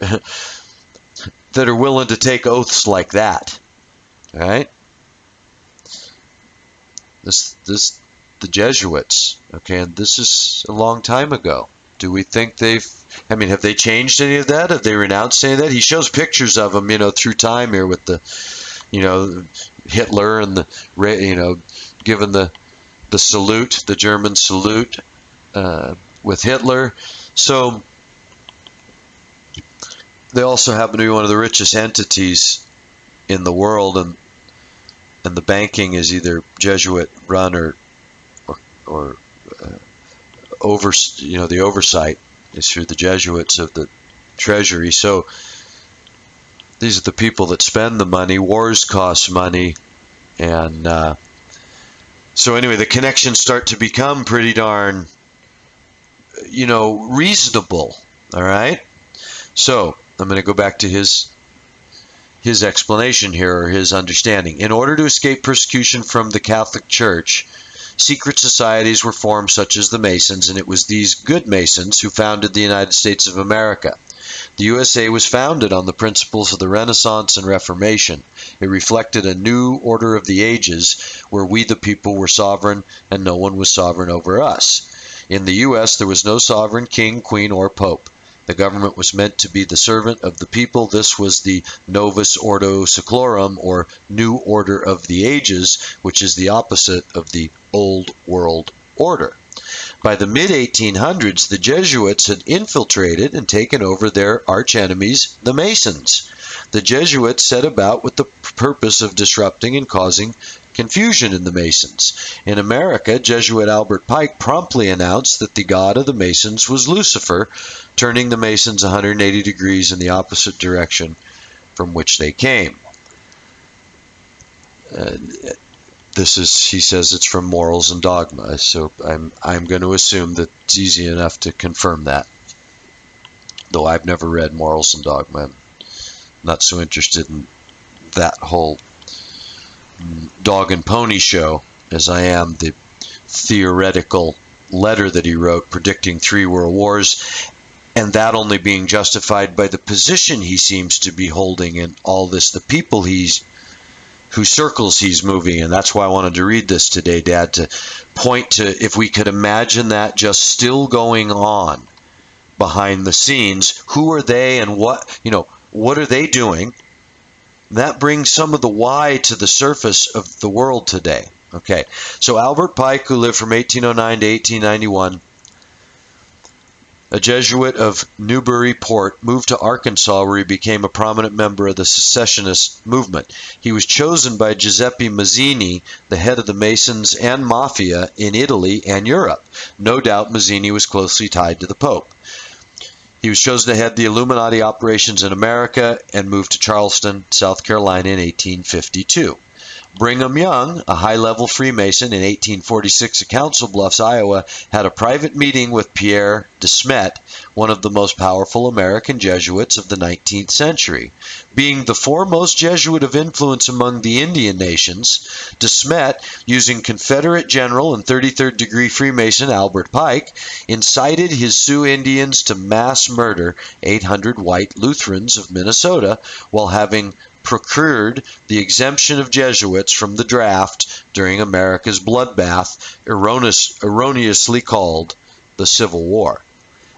that are willing to take oaths like that. All right? The Jesuits, okay, and this is a long time ago. Do we think have they changed any of that? Have they renounced any of that? He shows pictures of them, through time here with the, Hitler and giving the salute, the German salute. with Hitler. So they also happen to be one of the richest entities in the world, and the banking is either Jesuit run or the oversight is through the Jesuits of the Treasury. So these are the people that spend the money. Wars cost money, and so anyway, the connections start to become pretty darn, reasonable. All right. So I'm going to go back to his explanation here, or his understanding. In order to escape persecution from the Catholic Church, secret societies were formed, such as the Masons, and it was these good Masons who founded the United States of America. The USA was founded on the principles of the Renaissance and Reformation. It reflected a new order of the ages where we the people were sovereign and no one was sovereign over us. In the US, there was no sovereign king, queen, or pope. The government was meant to be the servant of the people. This was the Novus Ordo Seclorum, or New Order of the Ages, which is the opposite of the Old World Order. By the mid-1800s, the Jesuits had infiltrated and taken over their archenemies, the Masons. The Jesuits set about with the purpose of disrupting and causing confusion in the Masons. In America, Jesuit Albert Pike promptly announced that the god of the Masons was Lucifer, turning the Masons 180 degrees in the opposite direction from which they came. He says it's from Morals and Dogma, so I'm going to assume that it's easy enough to confirm that. Though I've never read Morals and Dogma. I'm not so interested in that whole dog and pony show as I am the theoretical letter that he wrote predicting 3 world wars, and that only being justified by the position he seems to be holding in all this, the people whose circles he's moving. And that's why I wanted to read this today, Dad, to point to if we could imagine that just still going on behind the scenes. Who are they, and what are they doing? That brings some of the why to the surface of the world today. Okay, so Albert Pike, who lived from 1809 to 1891, a Jesuit of Newburyport, moved to Arkansas, where he became a prominent member of the secessionist movement. He was chosen by Giuseppe Mazzini, the head of the Masons and Mafia in Italy and Europe. No doubt Mazzini was closely tied to the Pope. He was chosen to head the Illuminati operations in America and moved to Charleston, South Carolina in 1852. Brigham Young, a high-level Freemason in 1846 at Council Bluffs, Iowa, had a private meeting with Pierre de Smet, one of the most powerful American Jesuits of the 19th century. Being the foremost Jesuit of influence among the Indian nations, de Smet, using Confederate General and 33rd degree Freemason Albert Pike, incited his Sioux Indians to mass murder 800 white Lutherans of Minnesota while having procured the exemption of Jesuits from the draft during America's bloodbath, erroneously called the Civil War.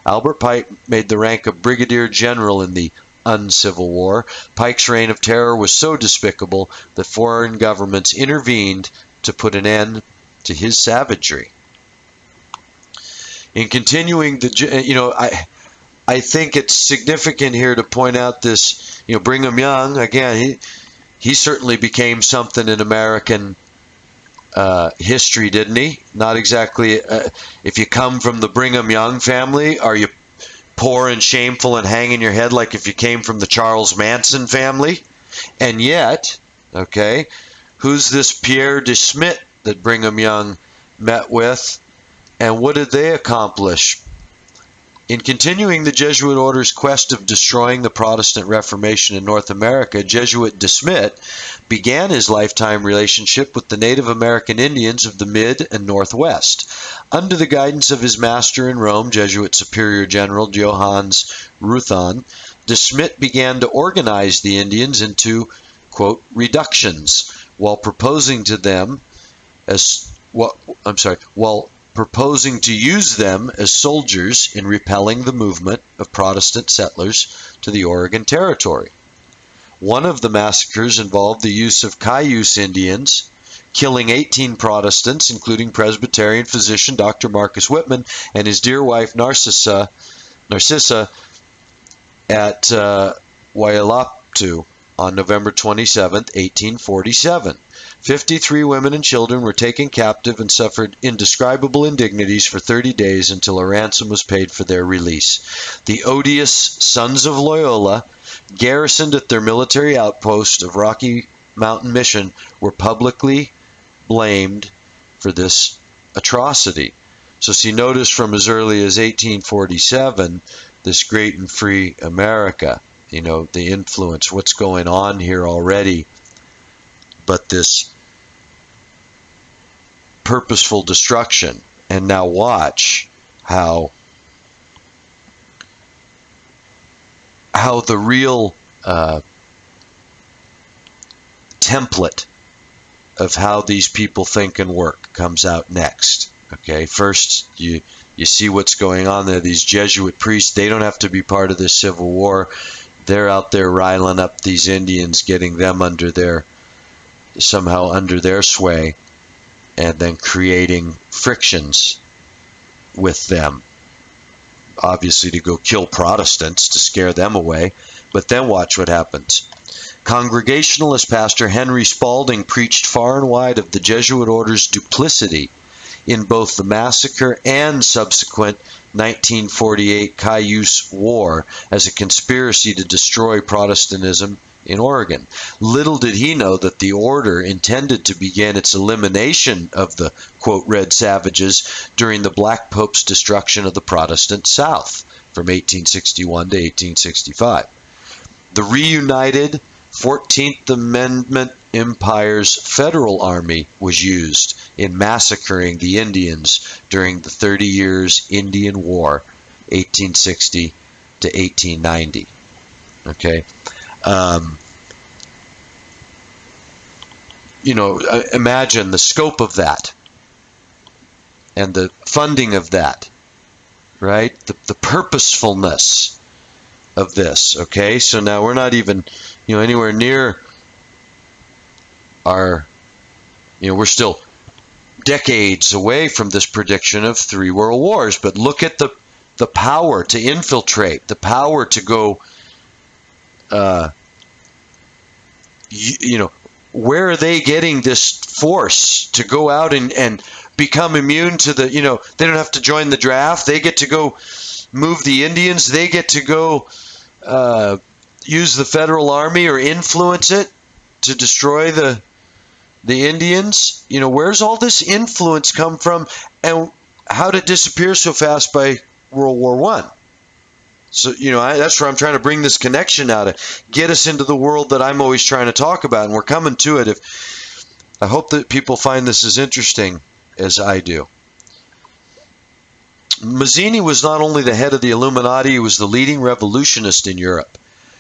Albert Pike made the rank of brigadier general in the uncivil war. Pike's reign of terror was so despicable that foreign governments intervened to put an end to his savagery. In continuing I think it's significant here to point out this, Brigham Young, again, he certainly became something in American history, didn't he? Not exactly, if you come from the Brigham Young family, are you poor and shameful and hanging your head like if you came from the Charles Manson family? And yet, okay, who's this Pierre de Smet that Brigham Young met with, and what did they accomplish? In continuing the Jesuit order's quest of destroying the Protestant Reformation in North America, Jesuit de Smet began his lifetime relationship with the Native American Indians of the Mid and Northwest. Under the guidance of his master in Rome, Jesuit Superior General Johannes Ruthon, de Smet began to organize the Indians into, quote, reductions, while proposing to use them as soldiers in repelling the movement of Protestant settlers to the Oregon Territory. One of the massacres involved the use of Cayuse Indians, killing 18 Protestants, including Presbyterian physician Dr. Marcus Whitman and his dear wife Narcissa at Waialaptu on November 27, 1847. 53 women and children were taken captive and suffered indescribable indignities for 30 days until a ransom was paid for their release. The odious Sons of Loyola, garrisoned at their military outpost of Rocky Mountain Mission, were publicly blamed for this atrocity. So see, notice from as early as 1847, this great and free America, the influence, what's going on here already, but this purposeful destruction. And now watch how the real template of how these people think and work comes out next. Okay, first you see what's going on there. These Jesuit priests, they don't have to be part of this civil war. They're out there riling up these Indians, getting them somehow under their sway, and then creating frictions with them. Obviously to go kill Protestants, to scare them away. But then watch what happens. Congregationalist pastor Henry Spalding preached far and wide of the Jesuit order's duplicity in both the massacre and subsequent 1948 Cayuse War as a conspiracy to destroy Protestantism in Oregon. Little did he know that the order intended to begin its elimination of the, quote, Red Savages during the Black Pope's destruction of the Protestant South from 1861 to 1865. The reunited 14th Amendment Empire's federal army was used in massacring the Indians during the 30 Years Indian War, 1860 to 1890. Okay. Imagine the scope of that and the funding of that, right? The purposefulness of this. Okay. So now we're not even, anywhere near our, we're still decades away from this prediction of 3 world wars, but look at the power to infiltrate, the power to go, where are they getting this force to go out and become immune to the, they don't have to join the draft. They get to go move the Indians. They get to go use the federal army or influence it to destroy the Indians. Where's all this influence come from, and how did it disappear so fast by World War I? So, that's where I'm trying to bring this connection out of, get us into the world that I'm always trying to talk about, and we're coming to it. I hope that people find this as interesting as I do. Mazzini was not only the head of the Illuminati, he was the leading revolutionist in Europe.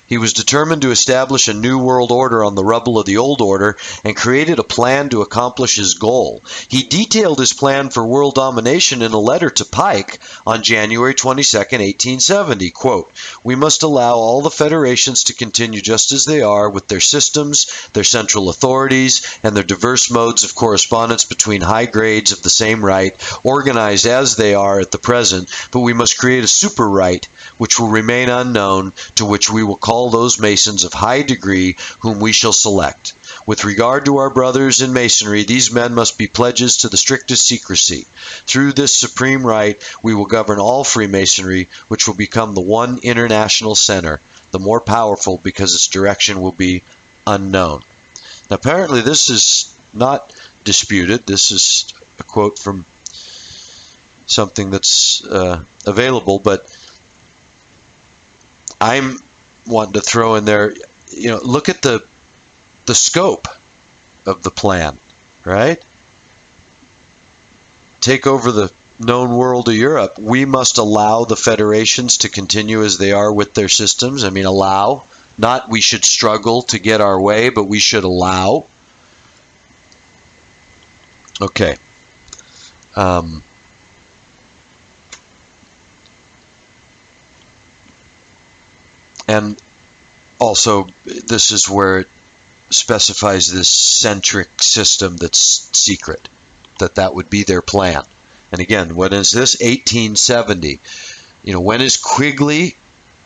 He was determined to establish a new world order on the rubble of the old order and created a plan to accomplish his goal. He detailed his plan for world domination in a letter to Pike on January 22, 1870. Quote, "We must allow all the federations to continue just as they are, with their systems, their central authorities, and their diverse modes of correspondence between high grades of the same right, organized as they are at the present, but we must create a super right which will remain unknown, to which we will call those Masons of high degree whom we shall select. With regard to our brothers in Masonry, these men must be pledges to the strictest secrecy. Through this supreme right, we will govern all Freemasonry, which will become the one international center, the more powerful because its direction will be unknown." Now, apparently this is not disputed. This is a quote from something that's available, but I'm wanting to throw in there, look at the scope of the plan, right? Take over the known world of Europe. We must allow the federations to continue as they are with their systems. I mean, allow, not we should struggle to get our way, but we should allow. Okay. And also, this is where specifies this centric system that's secret, that would be their plan. And again, when is this? 1870. When is Quigley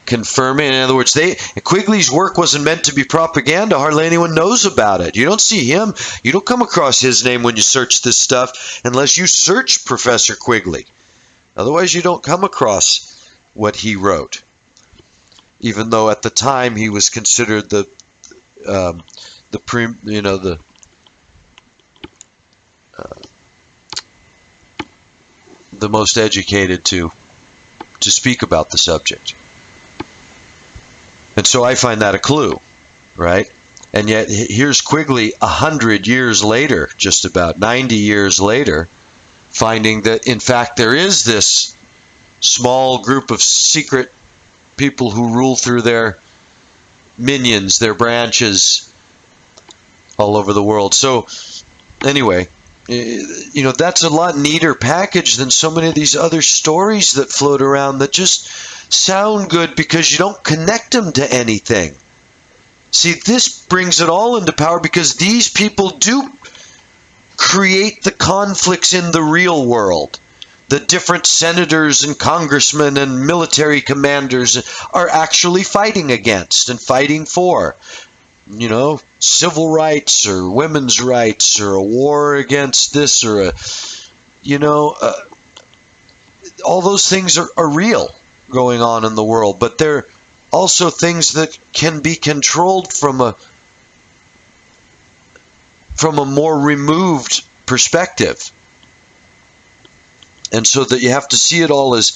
confirming? In other words, Quigley's work wasn't meant to be propaganda. Hardly anyone knows about it. You don't see him. You don't come across his name when you search this stuff unless you search Professor Quigley. Otherwise, you don't come across what he wrote. Even though at the time he was considered the most educated to speak about the subject. And so I find that a clue, right? And yet here's Quigley 100 years later, just about 90 years later, finding that in fact there is this small group of secret people who rule through their minions, their branches all over the world. So anyway, that's a lot neater package than so many of these other stories that float around that just sound good because you don't connect them to anything. See, this brings it all into power because these people do create the conflicts in the real world. The different senators and congressmen and military commanders are actually fighting against and fighting for, civil rights or women's rights or a war against this or all those things are real going on in the world, but they're also things that can be controlled from a more removed perspective. And so that you have to see it all as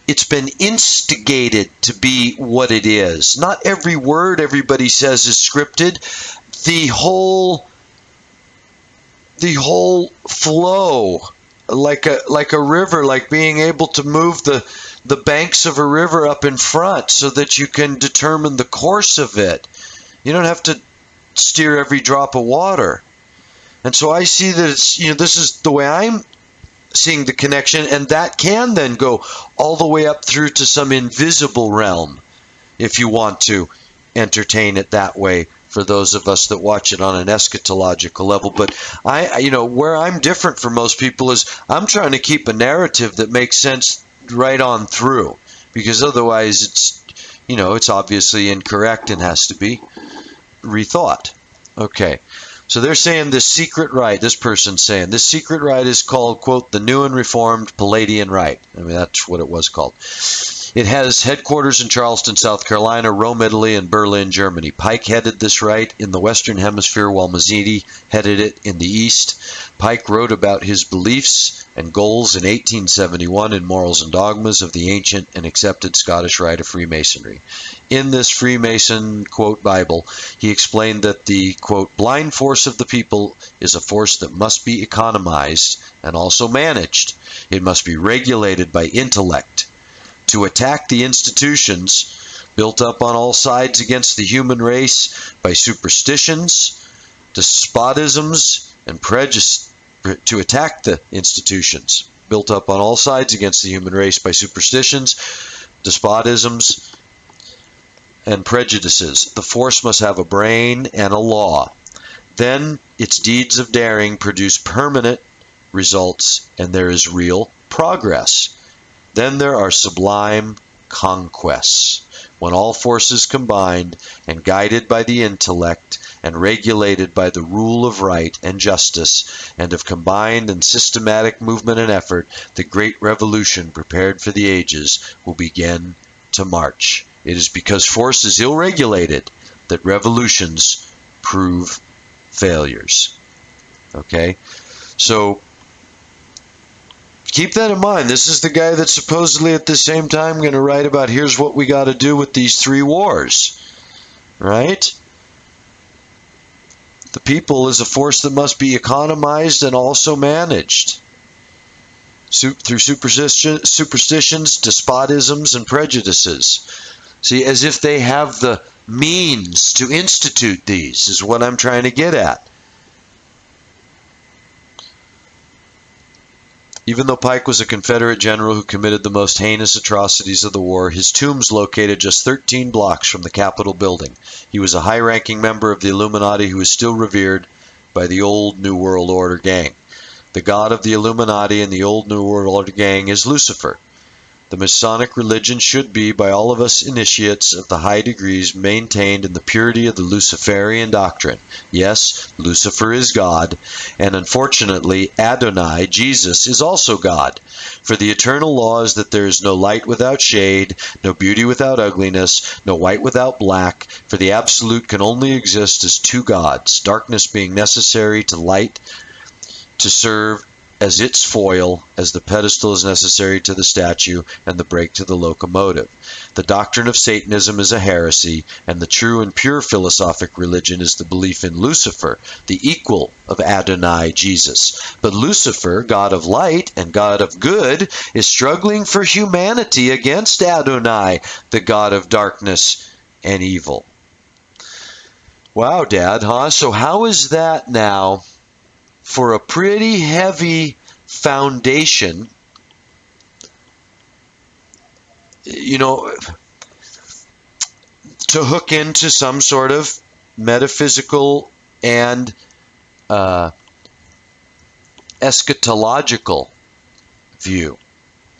it's been instigated to be what it is. Not every word everybody says is scripted. The whole flow, like a river, like being able to move the banks of a river up in front so that you can determine the course of it. You don't have to steer every drop of water. And so I see that it's, this is the way I'm seeing the connection, and that can then go all the way up through to some invisible realm if you want to entertain it that way for those of us that watch it on an eschatological level. But where I'm different from most people is I'm trying to keep a narrative that makes sense right on through, because otherwise it's obviously incorrect and has to be rethought. Okay. So they're saying this secret rite, this person's saying, this secret rite is called, quote, the New and Reformed Palladian Rite. I mean, that's what it was called. It has headquarters in Charleston, South Carolina, Rome, Italy, and Berlin, Germany. Pike headed this rite in the Western Hemisphere, while Mazzini headed it in the East. Pike wrote about his beliefs and goals in 1871 in Morals and Dogmas of the Ancient and Accepted Scottish Rite of Freemasonry. In this Freemason, quote, Bible, he explained that the, quote, blind force of the people is a force that must be economized and also managed. It must be regulated by intellect. To attack the institutions built up on all sides against the human race by superstitions, despotisms, and prejudice, to attack the institutions built up on all sides against the human race by superstitions, despotisms, and prejudices. The force must have a brain and a law. Then its deeds of daring produce permanent results, and there is real progress. Then there are sublime conquests, when all forces combined and guided by the intellect and regulated by the rule of right and justice and of combined and systematic movement and effort, the great revolution prepared for the ages will begin to march. It is because force is ill-regulated that revolutions prove failures. Okay? So, keep that in mind. This is the guy that's supposedly at the same time going to write about here's what we got to do with these three wars. Right? The people is a force that must be economized and also managed through superstitions, despotisms, and prejudices. See, as if they have the means to institute these, is what I'm trying to get at. Even though Pike was a Confederate general who committed the most heinous atrocities of the war, his tomb's located just 13 blocks from the Capitol building. He was a high-ranking member of the Illuminati who is still revered by the old New World Order gang. The god of the Illuminati and the old New World Order gang is Lucifer. The Masonic religion should be, by all of us initiates of the high degrees, maintained in the purity of the Luciferian doctrine. Yes, Lucifer is God, and unfortunately, Adonai, Jesus, is also God. For the eternal law is that there is no light without shade, no beauty without ugliness, no white without black, for the absolute can only exist as two gods, darkness being necessary to light, to serve as its foil, as the pedestal is necessary to the statue, and the brake to the locomotive. The doctrine of Satanism is a heresy, and the true and pure philosophic religion is the belief in Lucifer, the equal of Adonai, Jesus. But Lucifer, God of light and God of good, is struggling for humanity against Adonai, the God of darkness and evil. Wow, Dad, huh? So how is that now for a pretty heavy foundation, to hook into some sort of metaphysical and eschatological view?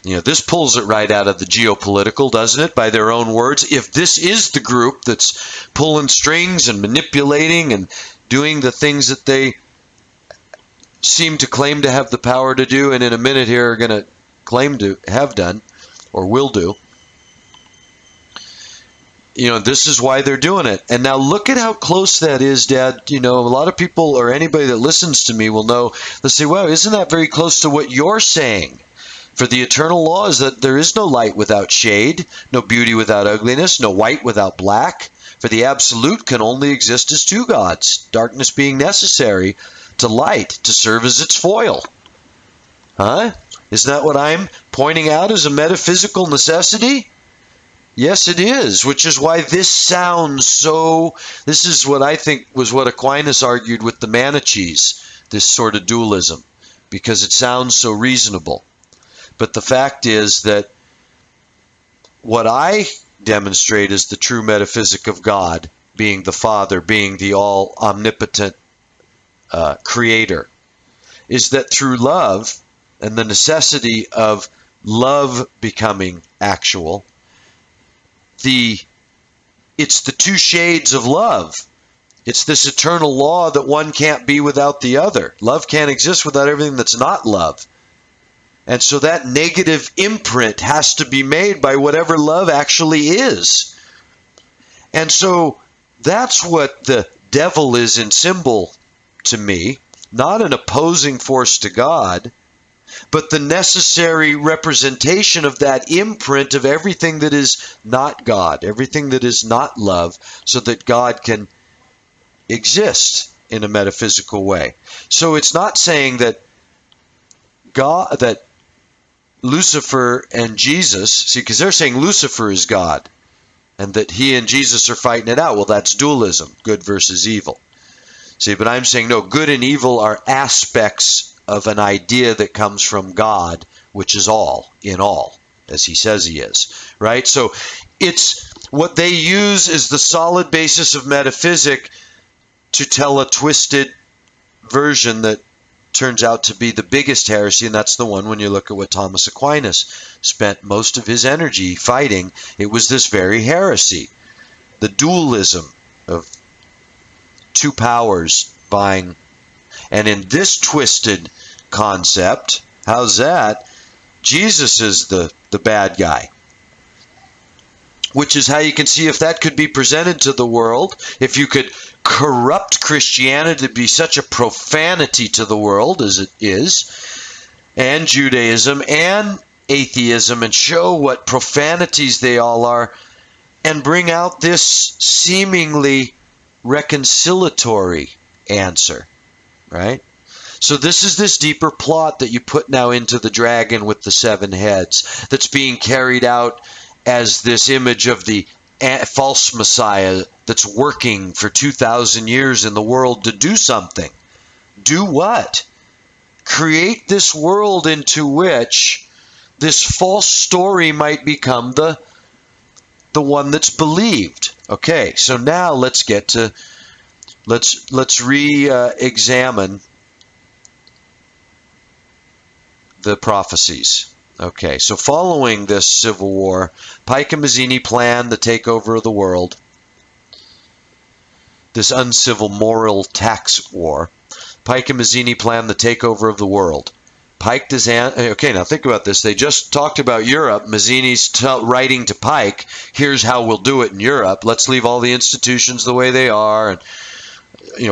This pulls it right out of the geopolitical, doesn't it? By their own words, if this is the group that's pulling strings and manipulating and doing the things that they seem to claim to have the power to do, and in a minute here are going to claim to have done or will do, this is why they're doing it. And now look at how close that is, Dad. A lot of people or anybody that listens to me will know, they'll say, well, isn't that very close to what you're saying? For the eternal law is that there is no light without shade, no beauty without ugliness, no white without black. For the absolute can only exist as two gods, darkness being necessary to light, to serve as its foil. Huh? Isn't that what I'm pointing out as a metaphysical necessity? Yes, it is, which is why this sounds so... This is what I think was what Aquinas argued with the Manichees, this sort of dualism, because it sounds so reasonable. But the fact is that what I demonstrate as the true metaphysic of God, being the Father, being the all-omnipotent creator, is that through love and the necessity of love becoming actual, it's the two shades of love. It's this eternal law that one can't be without the other. Love can't exist without everything that's not love. And so that negative imprint has to be made by whatever love actually is. And so that's what the devil is in symbol to me, not an opposing force to God, but the necessary representation of that imprint of everything that is not God, everything that is not love, so that God can exist in a metaphysical way. So it's not saying that that Lucifer and Jesus, see, because they're saying Lucifer is God, and that he and Jesus are fighting it out. Well, that's dualism, good versus evil. See, but I'm saying, no, good and evil are aspects of an idea that comes from God, which is all, in all, as he says he is, right? So it's what they use is the solid basis of metaphysic to tell a twisted version that turns out to be the biggest heresy, and that's the one when you look at what Thomas Aquinas spent most of his energy fighting. It was this very heresy, the dualism of two powers vying. And in this twisted concept, how's that? Jesus is the bad guy. Which is how you can see if that could be presented to the world, if you could corrupt Christianity to be such a profanity to the world as it is, and Judaism and atheism, and show what profanities they all are, and bring out this seemingly reconciliatory answer, right? So this is this deeper plot that you put now into the dragon with the 7 heads that's being carried out as this image of the false Messiah that's working for 2,000 years in the world to do something. Do what? create this world into which this false story might become the one that's believed. Okay, so now let's get to let's re-examine the prophecies. Okay, so following this civil war, Pike and Mazzini planned the takeover of the world, this uncivil moral tax war. Pike and Mazzini planned the takeover of the world. Pike okay, now think about this. They just talked about Europe. Mazzini's writing to Pike, here's how we'll do it in Europe. Let's leave all the institutions the way they are. And,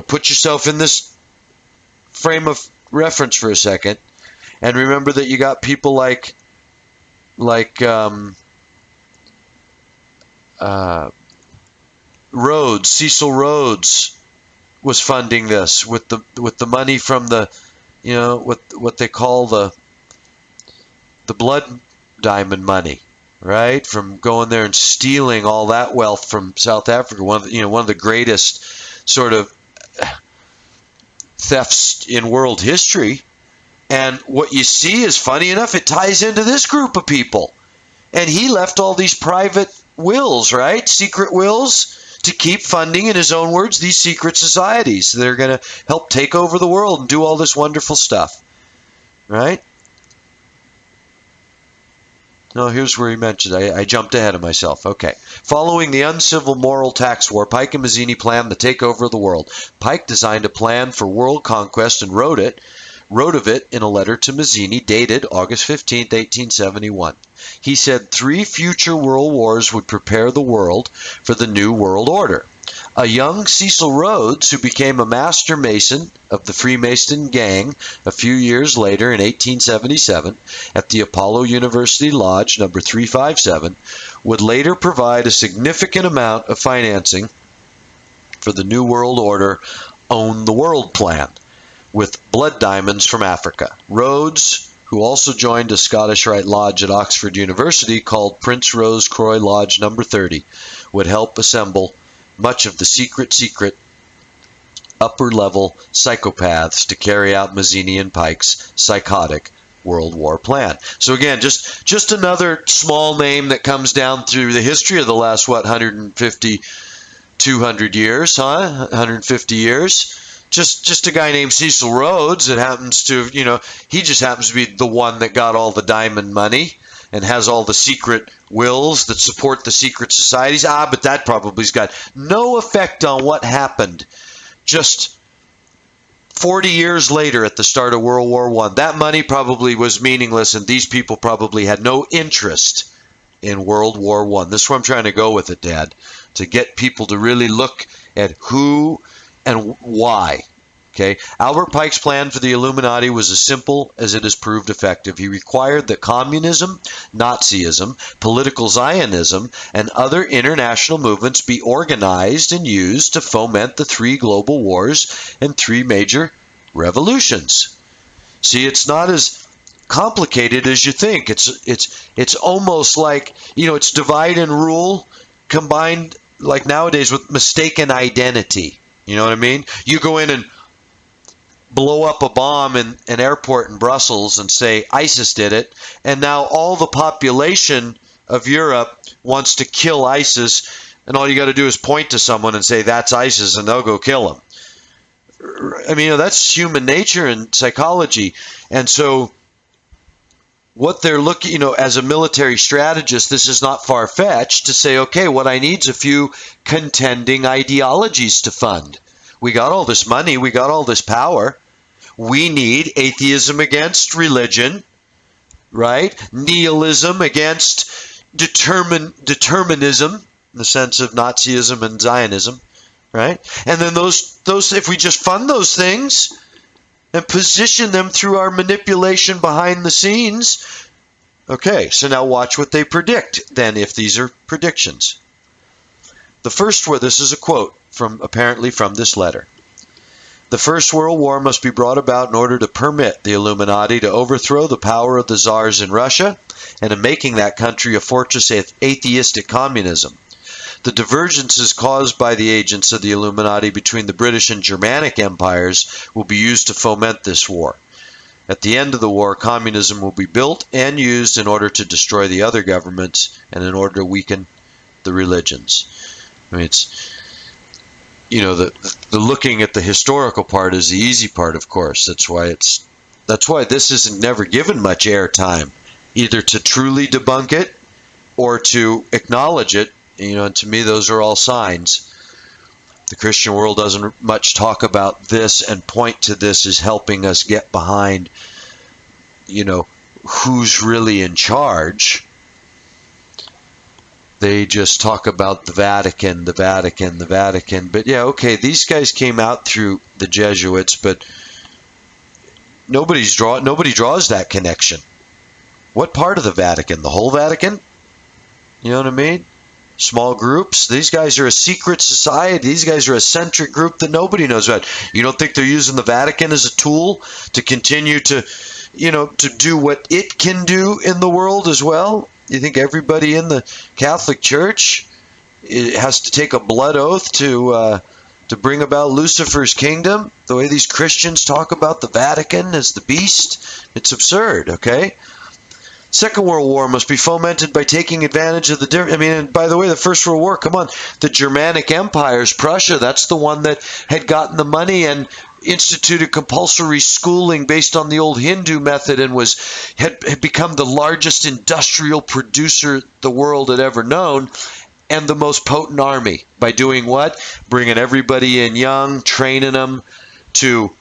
put yourself in this frame of reference for a second. And remember that you got people like Rhodes, Cecil Rhodes was funding this with the money from the, what they call the blood diamond money, right? From going there and stealing all that wealth from South Africa, one of the greatest sort of thefts in world history. And what you see is, funny enough, it ties into this group of people. And he left all these private wills, right? Secret wills to keep funding, in his own words, these secret societies that are going to help take over the world and do all this wonderful stuff, right? No, here's where he mentioned, I jumped ahead of myself. Okay. Following the uncivil moral tax war, Pike and Mazzini planned the takeover of the world. Pike designed a plan for world conquest and wrote of it in a letter to Mazzini dated August 15, 1871. He said 3 future world wars would prepare the world for the new world order. A young Cecil Rhodes, who became a master mason of the Freemason gang a few years later in 1877 at the Apollo University Lodge number 357, would later provide a significant amount of financing for the new world order Own the World plan, with blood diamonds from Africa. Rhodes, who also joined a Scottish Rite Lodge at Oxford University called Prince Rose Croix Lodge No. 30, would help assemble much of the secret upper-level psychopaths to carry out Mazzini and Pike's psychotic World War plan. So again, just another small name that comes down through the history of the last, 150, 200 years, 150 years. Just a guy named Cecil Rhodes that happens to, he just happens to be the one that got all the diamond money and has all the secret wills that support the secret societies. But that probably's got no effect on what happened just 40 years later at the start of World War I. That money probably was meaningless, and these people probably had no interest in World War I. This is where I'm trying to go with it, Dad, to get people to really look at who and why. Okay, Albert Pike's plan for the Illuminati was as simple as it has proved effective. He required that communism, Nazism, political Zionism, and other international movements be organized and used to foment the 3 global wars and 3 major revolutions. See, it's not as complicated as you think. It's almost like, it's divide and rule combined, like nowadays, with mistaken identity. You know what I mean? You go in and blow up a bomb in an airport in Brussels and say ISIS did it, and now all the population of Europe wants to kill ISIS, and all you got to do is point to someone and say that's ISIS, and they'll go kill him. I mean, that's human nature and psychology. And so what they're looking, as a military strategist, this is not far-fetched to say, okay, what I need is a few contending ideologies to fund. We got all this money, we got all this power. We need atheism against religion, right? Nihilism against determinism, in the sense of Nazism and Zionism, right? And then those, if we just fund those things and position them through our manipulation behind the scenes, okay, so now watch what they predict then, if these are predictions. The first one, this is a quote apparently from this letter. The First World War must be brought about in order to permit the Illuminati to overthrow the power of the czars in Russia and in making that country a fortress of atheistic communism. The divergences caused by the agents of the Illuminati between the British and Germanic empires will be used to foment this war. At the end of the war, communism will be built and used in order to destroy the other governments and in order to weaken the religions. I mean, it's, the looking at the historical part is the easy part, of course. That's why this isn't never given much airtime, either to truly debunk it or to acknowledge it. And to me, those are all signs. The Christian world doesn't much talk about this and point to this as helping us get behind, who's really in charge. They just talk about the Vatican. But yeah, okay, these guys came out through the Jesuits, but nobody draws that connection. What part of the Vatican? The whole Vatican? You know what I mean? Small groups. These guys are a secret society. These guys are a secret group that nobody knows about. You don't think they're using the Vatican as a tool to continue to, to do what it can do in the world as well? You think everybody in the Catholic Church has to take a blood oath to bring about Lucifer's kingdom? The way these Christians talk about the Vatican as the beast? It's absurd, okay? Second World War must be fomented by taking advantage of and by the way, the First World War, come on, the Germanic empires, Prussia, that's the one that had gotten the money and instituted compulsory schooling based on the old Hindu method and had become the largest industrial producer the world had ever known, and the most potent army. By doing what? Bringing everybody in young, training them to,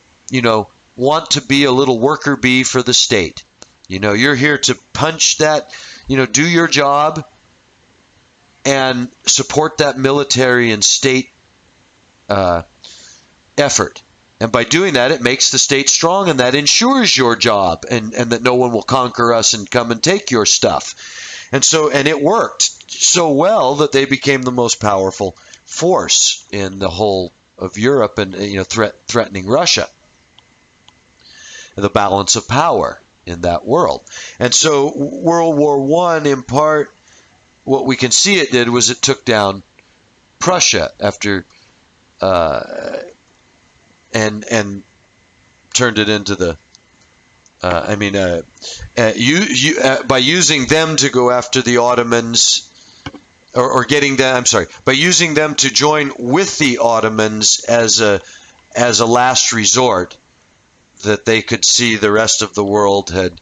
want to be a little worker bee for the state. You're here to punch that, do your job and support that military and state effort. And by doing that, it makes the state strong, and that ensures your job and that no one will conquer us and come and take your stuff. And it worked so well that they became the most powerful force in the whole of Europe and, threatening Russia. The balance of power in that world. And so World War I, in part, what we can see it did was it took down Prussia after and turned it into the by using them to go after the Ottomans, or getting them, by using them to join with the Ottomans as a last resort, that they could see the rest of the world had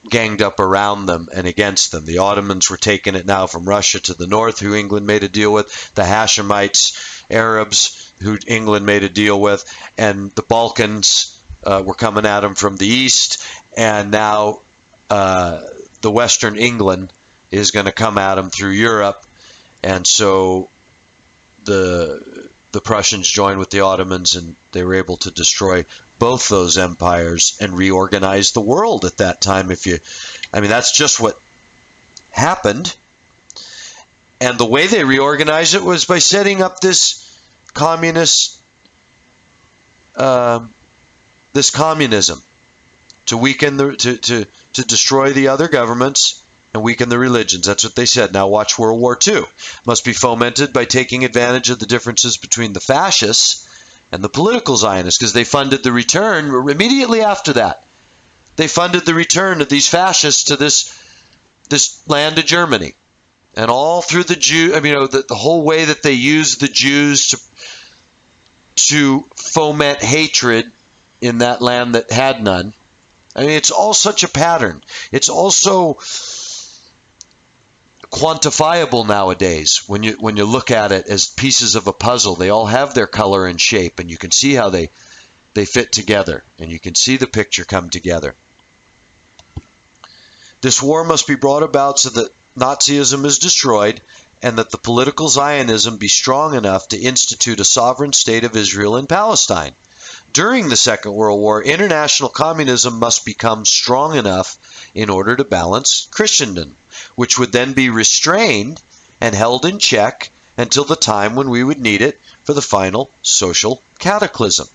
ganged up around them and against them. The Ottomans were taking it now from Russia to the north, who England made a deal with, the Hashemites, Arabs, who England made a deal with, and the Balkans were coming at them from the east, and now the Western England is going to come at them through Europe, and so the Prussians joined with the Ottomans, and they were able to destroy both those empires and reorganize the world at that time. That's just what happened. And the way they reorganized it was by setting up this communism to weaken to destroy the other governments and weaken the religions. That's what they said. Now watch World War II. Must be fomented by taking advantage of the differences between the fascists and the political Zionists, because they funded the return immediately after that. They funded the return of these fascists to this land of Germany, and all through the Jew. The whole way that they used the Jews to foment hatred in that land that had none. It's all such a pattern. It's also quantifiable nowadays when you look at it as pieces of a puzzle. They all have their color and shape, and you can see how they fit together, and you can see the picture come together. This war must be brought about so that Nazism is destroyed and that the political Zionism be strong enough to institute a sovereign state of Israel in Palestine. During the Second World War, international communism must become strong enough in order to balance Christendom, which would then be restrained and held in check until the time when we would need it for the final social cataclysm.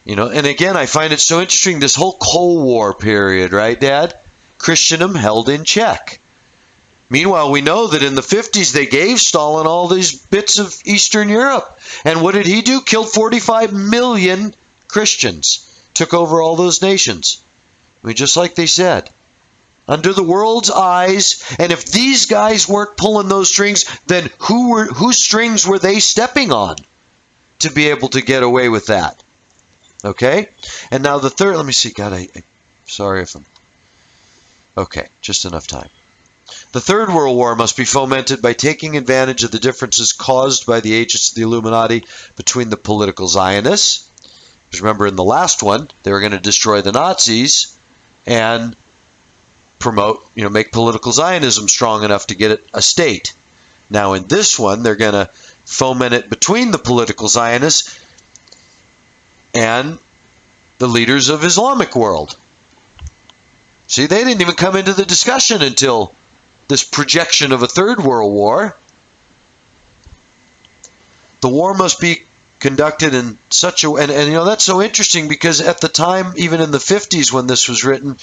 And again, I find it so interesting, this whole Cold War period, right, Dad? Christendom held in check. Meanwhile, we know that in the 50s, they gave Stalin all these bits of Eastern Europe. And what did he do? Killed 45 million Christians. Took over all those nations. I mean, just like they said, under the world's eyes. And if these guys weren't pulling those strings, then whose strings were they stepping on to be able to get away with that? Okay? And now the third, let me see, God, I'm sorry if I'm, okay, just enough time. The Third World War must be fomented by taking advantage of the differences caused by the agents of the Illuminati between the political Zionists. Because remember, in the last one, they were going to destroy the Nazis and promote, make political Zionism strong enough to get it a state. Now in this one, they're going to foment it between the political Zionists and the leaders of Islamic world. See, they didn't even come into the discussion until this projection of a third world war. The war must be conducted in such a way, and that's so interesting because at the time, even in the 50s when this was written,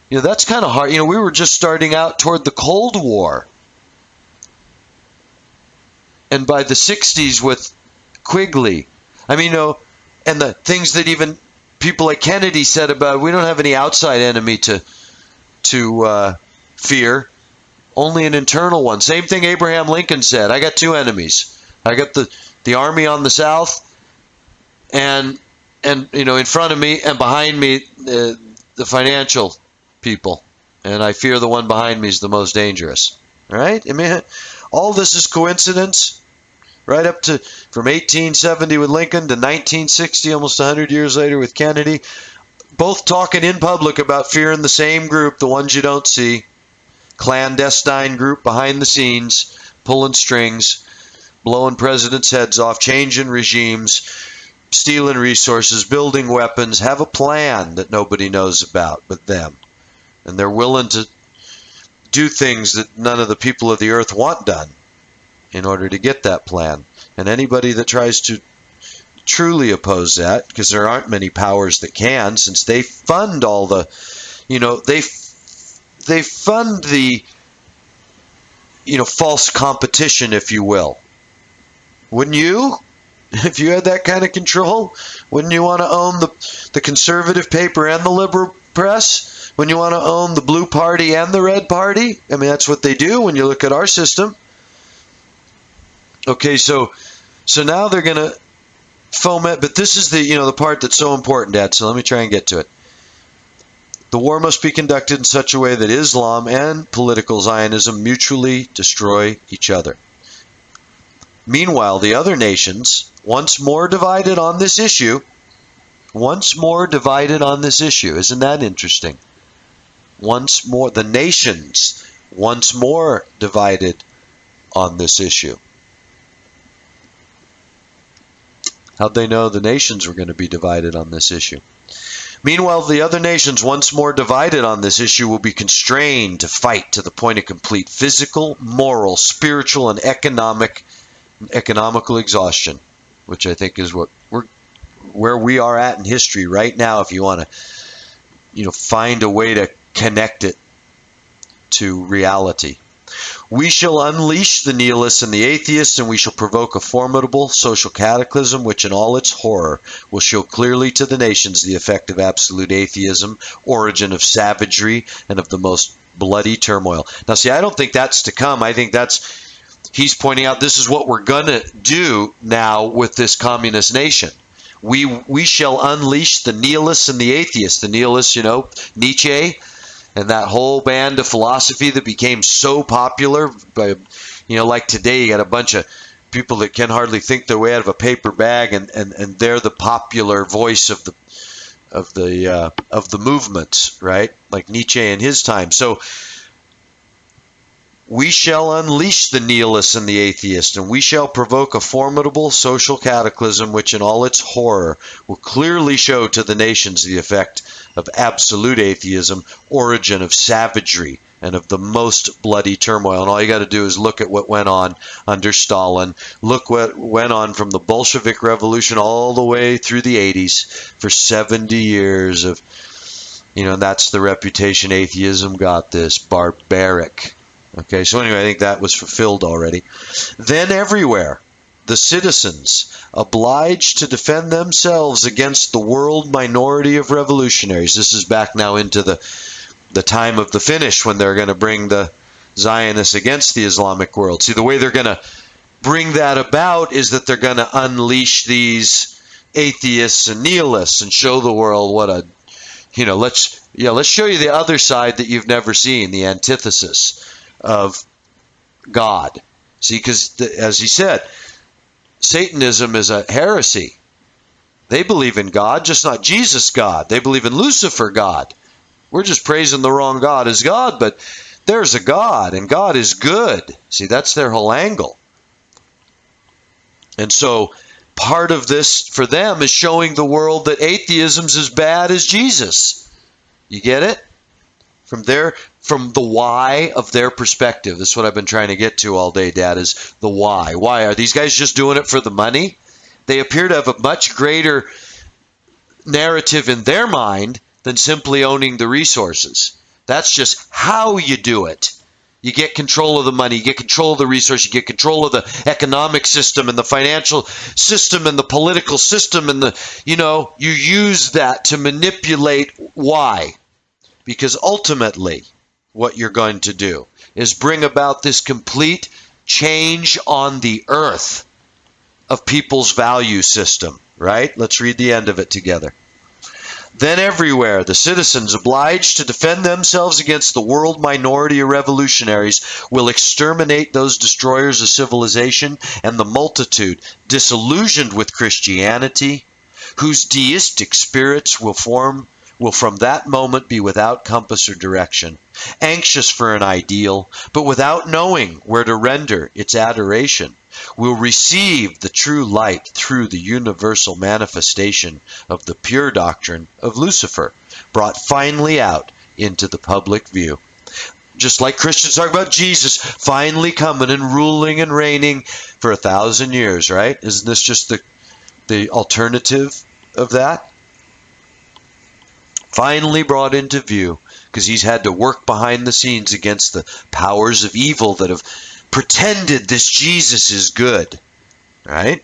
that's kind of hard. We were just starting out toward the Cold War. And by the 60s with Quigley, and the things that even people like Kennedy said about, we don't have any outside enemy to fear, only an internal one. Same thing Abraham Lincoln said, I got two enemies. I got the army on the south and in front of me and behind me the financial people, and I fear the one behind me is the most dangerous. Right? All this is coincidence. Right up to from 1870 with Lincoln to 1960, almost 100 years later with Kennedy, both talking in public about fearing the same group, the ones you don't see, clandestine group behind the scenes, pulling strings, blowing presidents' heads off, changing regimes, stealing resources, building weapons, have a plan that nobody knows about but them. And they're willing to do things that none of the people of the earth want done in order to get that plan. And anybody that tries to truly oppose that, because there aren't many powers that can, since they fund all the, they fund the, false competition, if you will. Wouldn't you? If you had that kind of control, wouldn't you want to own the conservative paper and the liberal press? Wouldn't you want to own the blue party and the red party? That's what they do when you look at our system. Okay, so now they're going to foment, but this is the part that's so important, Dad, so let me try and get to it. The war must be conducted in such a way that Islam and political Zionism mutually destroy each other. Meanwhile, the other nations, once more divided on this issue, isn't that interesting? Once more, the nations, once more divided on this issue. How'd they know the nations were going to be divided on this issue? Meanwhile, the other nations, once more divided on this issue, will be constrained to fight to the point of complete physical, moral, spiritual, and economical exhaustion, which I think is where we are at in history right now. If you want to, find a way to connect it to reality. We shall unleash the nihilists and the atheists, and we shall provoke a formidable social cataclysm, which in all its horror will show clearly to the nations the effect of absolute atheism, origin of savagery, and of the most bloody turmoil. Now, see, I don't think that's to come. I think he's pointing out this is what we're going to do now with this communist nation. We shall unleash the nihilists and the atheists. The nihilists, Nietzsche, and that whole band of philosophy that became so popular, like today, you got a bunch of people that can hardly think their way out of a paper bag, and they're the popular voice of the movements, right? Like Nietzsche in his time. So we shall unleash the nihilists and the atheists, and we shall provoke a formidable social cataclysm, which in all its horror will clearly show to the nations the effect of absolute atheism, origin of savagery, and of the most bloody turmoil. And all you got to do is look at what went on under Stalin. Look what went on from the Bolshevik Revolution all the way through the 80s for 70 years of, and that's the reputation atheism got, this barbaric. Okay, so anyway, I think that was fulfilled already. Then everywhere, the citizens, obliged to defend themselves against the world minority of revolutionaries. This is back now into the time of the finish, when they're going to bring the Zionists against the Islamic world. See, the way they're going to bring that about is that they're going to unleash these atheists and nihilists and show the world what a, let's show you the other side that you've never seen, the antithesis of God. See, because as he said, Satanism is a heresy. They believe in God, just not Jesus God. They believe in Lucifer God. We're just praising the wrong God as God, but there's a God, and God is good. See, that's their whole angle. And so part of this for them is showing the world that atheism's as bad as Jesus. You get it? From the why of their perspective. That's what I've been trying to get to all day, Dad, is the why. Why? Are these guys just doing it for the money? They appear to have a much greater narrative in their mind than simply owning the resources. That's just how you do it. You get control of the money, you get control of the resource, you get control of the economic system and the financial system and the political system, and you use that to manipulate. Why? Because ultimately what you're going to do is bring about this complete change on the earth of people's value system, right? Let's read the end of it together. Then everywhere the citizens, obliged to defend themselves against the world minority of revolutionaries, will exterminate those destroyers of civilization, and the multitude, disillusioned with Christianity, whose deistic spirits will from that moment be without compass or direction, anxious for an ideal, but without knowing where to render its adoration, will receive the true light through the universal manifestation of the pure doctrine of Lucifer, brought finally out into the public view. Just like Christians talk about Jesus finally coming and ruling and reigning for 1,000 years, right? Isn't this just the alternative of that? Finally brought into view, because he's had to work behind the scenes against the powers of evil that have pretended this Jesus is good, right?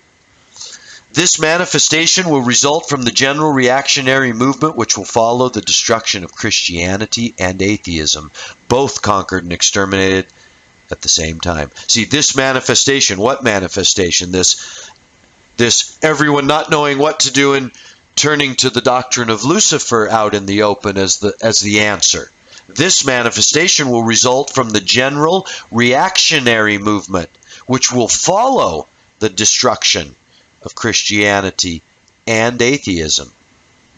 This manifestation will result from the general reactionary movement which will follow the destruction of Christianity and atheism, both conquered and exterminated at the same time. See, this manifestation, what manifestation? This everyone not knowing what to do and turning to the doctrine of Lucifer out in the open as the answer. This manifestation will result from the general reactionary movement, which will follow the destruction of Christianity and atheism,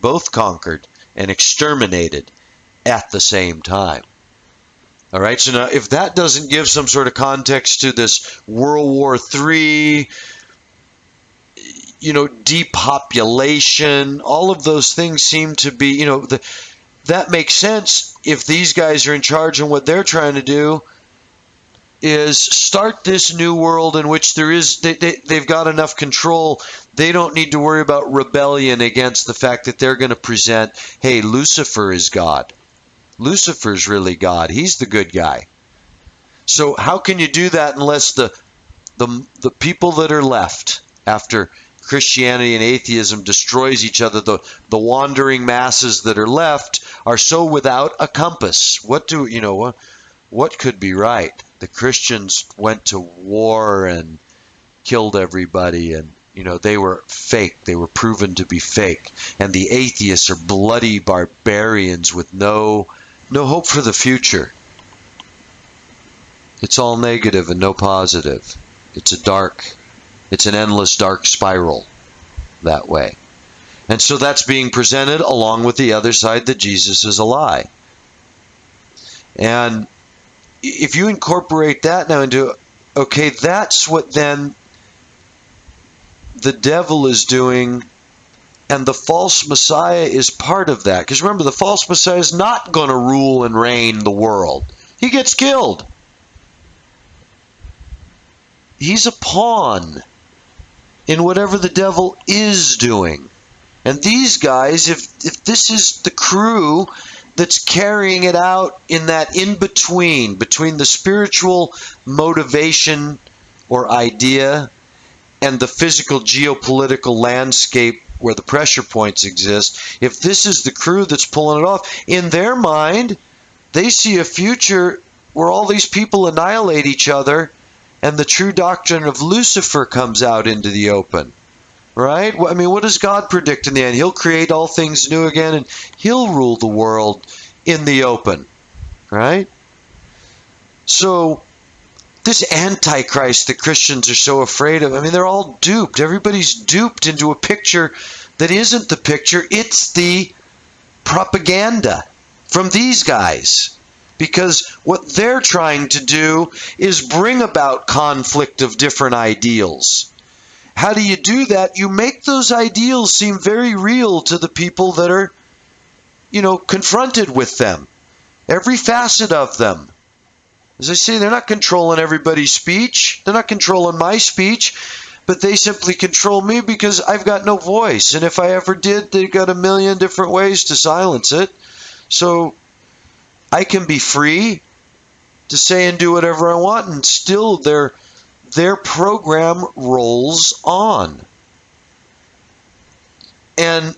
both conquered and exterminated at the same time. All right, so now if that doesn't give some sort of context to this World War III, depopulation, all of those things seem to be, that makes sense if these guys are in charge, and what they're trying to do is start this new world in which they've got enough control. They don't need to worry about rebellion against the fact that they're going to present, hey, Lucifer is God. Lucifer's really God. He's the good guy. So how can you do that unless the people that are left after Christianity and atheism destroys each other, the wandering masses that are left are so without a compass? What could be right? The Christians went to war and killed everybody, and they were fake. They were proven to be fake. And the atheists are bloody barbarians with no hope for the future. It's all negative and no positive. It's an endless dark spiral that way. And so that's being presented along with the other side, that Jesus is a lie. And if you incorporate that now into, okay, that's what then the devil is doing, and the false Messiah is part of that. Because remember, the false Messiah is not going to rule and reign the world. He gets killed. He's a pawn in whatever the devil is doing. And these guys, if this is the crew that's carrying it out in that between the spiritual motivation or idea and the physical geopolitical landscape where the pressure points exist, if this is the crew that's pulling it off, in their mind, they see a future where all these people annihilate each other and the true doctrine of Lucifer comes out into the open. Right? I mean, what does God predict in the end? He'll create all things new again and he'll rule the world in the open. Right? So, this Antichrist that Christians are so afraid of, I mean, they're all duped. Everybody's duped into a picture that isn't the picture. It's the propaganda from these guys. Because what they're trying to do is bring about conflict of different ideals. How do you do that? You make those ideals seem very real to the people that are, confronted with them. Every facet of them. As I say, they're not controlling everybody's speech. They're not controlling my speech. But they simply control me because I've got no voice. And if I ever did, they've got a million different ways to silence it. So I can be free to say and do whatever I want, and still their program rolls on. And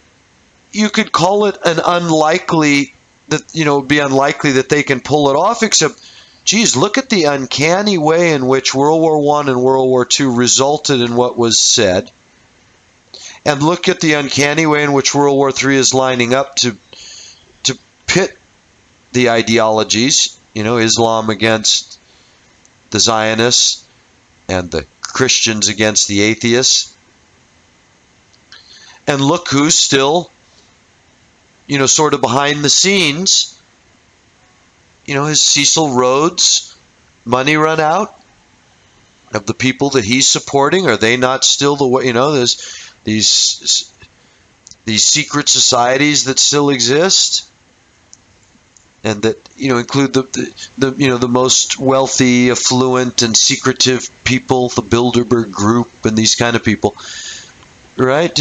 you could call it an unlikely, that it'd be unlikely that they can pull it off, except, geez, look at the uncanny way in which World War I and World War II resulted in what was said. And look at the uncanny way in which World War III is lining up to pit the ideologies, Islam against the Zionists and the Christians against the atheists. And look who's still, sort of behind the scenes. Has Cecil Rhodes' money run out of the people that he's supporting? Are they not still the way, there's these secret societies that still exist? And that include the most wealthy, affluent, and secretive people, the Bilderberg Group, and these kind of people, right?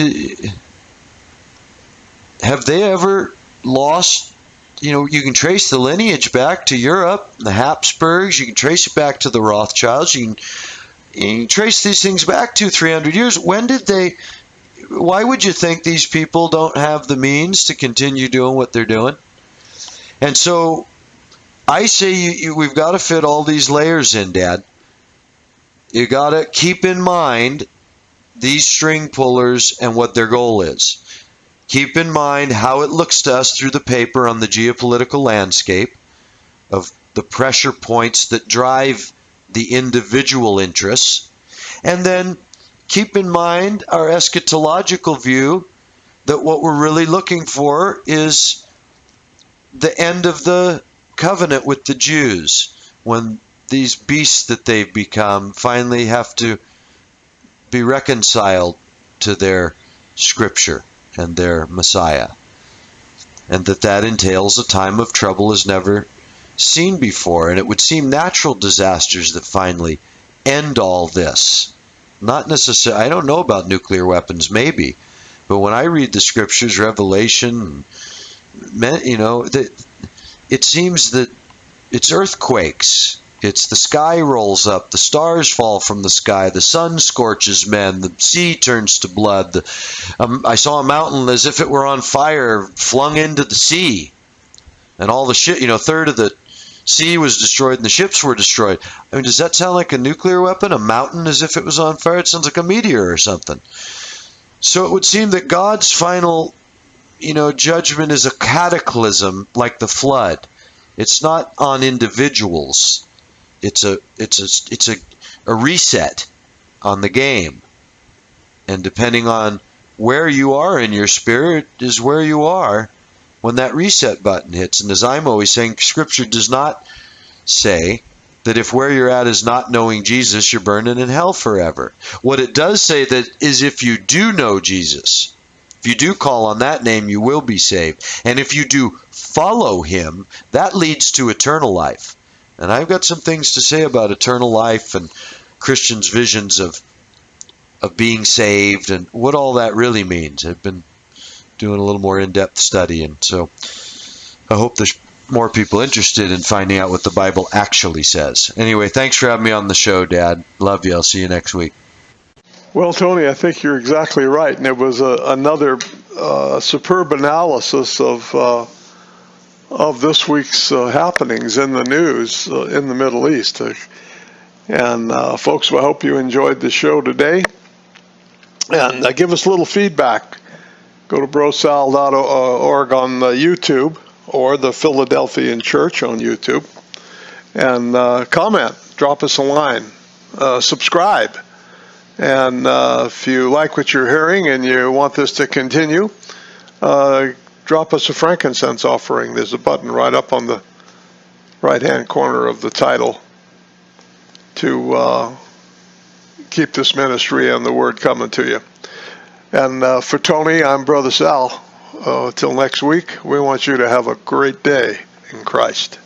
Have they ever lost? You can trace the lineage back to Europe, the Habsburgs. You can trace it back to the Rothschilds. You can trace these things back 200-300 years. When did they? Why would you think these people don't have the means to continue doing what they're doing? And so I say we've got to fit all these layers in, Dad. You got to keep in mind these string pullers and what their goal is. Keep in mind how it looks to us through the paper on the geopolitical landscape of the pressure points that drive the individual interests. And then keep in mind our eschatological view that what we're really looking for is the end of the covenant with the Jews, when these beasts that they've become finally have to be reconciled to their scripture and their Messiah. And that entails a time of trouble as never seen before. And it would seem natural disasters that finally end all this. Not necessarily, I don't know about nuclear weapons, maybe. But when I read the scriptures, Revelation, it seems that it's earthquakes. It's the sky rolls up, the stars fall from the sky, the sun scorches men, the sea turns to blood. I saw a mountain as if it were on fire, flung into the sea. And all the ship, a third of the sea was destroyed and the ships were destroyed. I mean, does that sound like a nuclear weapon? A mountain as if it was on fire? It sounds like a meteor or something. So it would seem that God's final, judgment is a cataclysm like the flood. It's not on individuals. It's a reset on the game. And depending on where you are in your spirit is where you are when that reset button hits. And as I'm always saying, Scripture does not say that if where you're at is not knowing Jesus, you're burning in hell forever. What it does say that is if you do know Jesus, if you do call on that name, you will be saved. And if you do follow him, that leads to eternal life. And I've got some things to say about eternal life and Christians' visions of being saved and what all that really means. I've been doing a little more in-depth study, and so I hope there's more people interested in finding out what the Bible actually says. Anyway, thanks for having me on the show, Dad. Love you. I'll see you next week. Well, Tony, I think you're exactly right, and it was another superb analysis of this week's happenings in the news in the Middle East. And folks, I hope you enjoyed the show today. And give us a little feedback. Go to BroSal.org on YouTube or the Philadelphian Church on YouTube, and comment. Drop us a line. Subscribe. And if you like what you're hearing and you want this to continue, drop us a frankincense offering. There's a button right up on the right-hand corner of the title to keep this ministry and the word coming to you. And for Tony, I'm Brother Sal. Till next week, we want you to have a great day in Christ.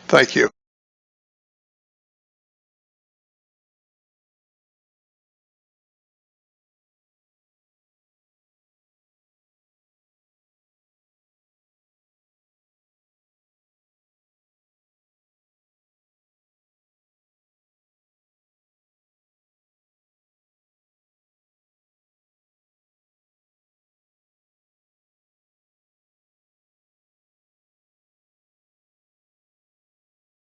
Thank you.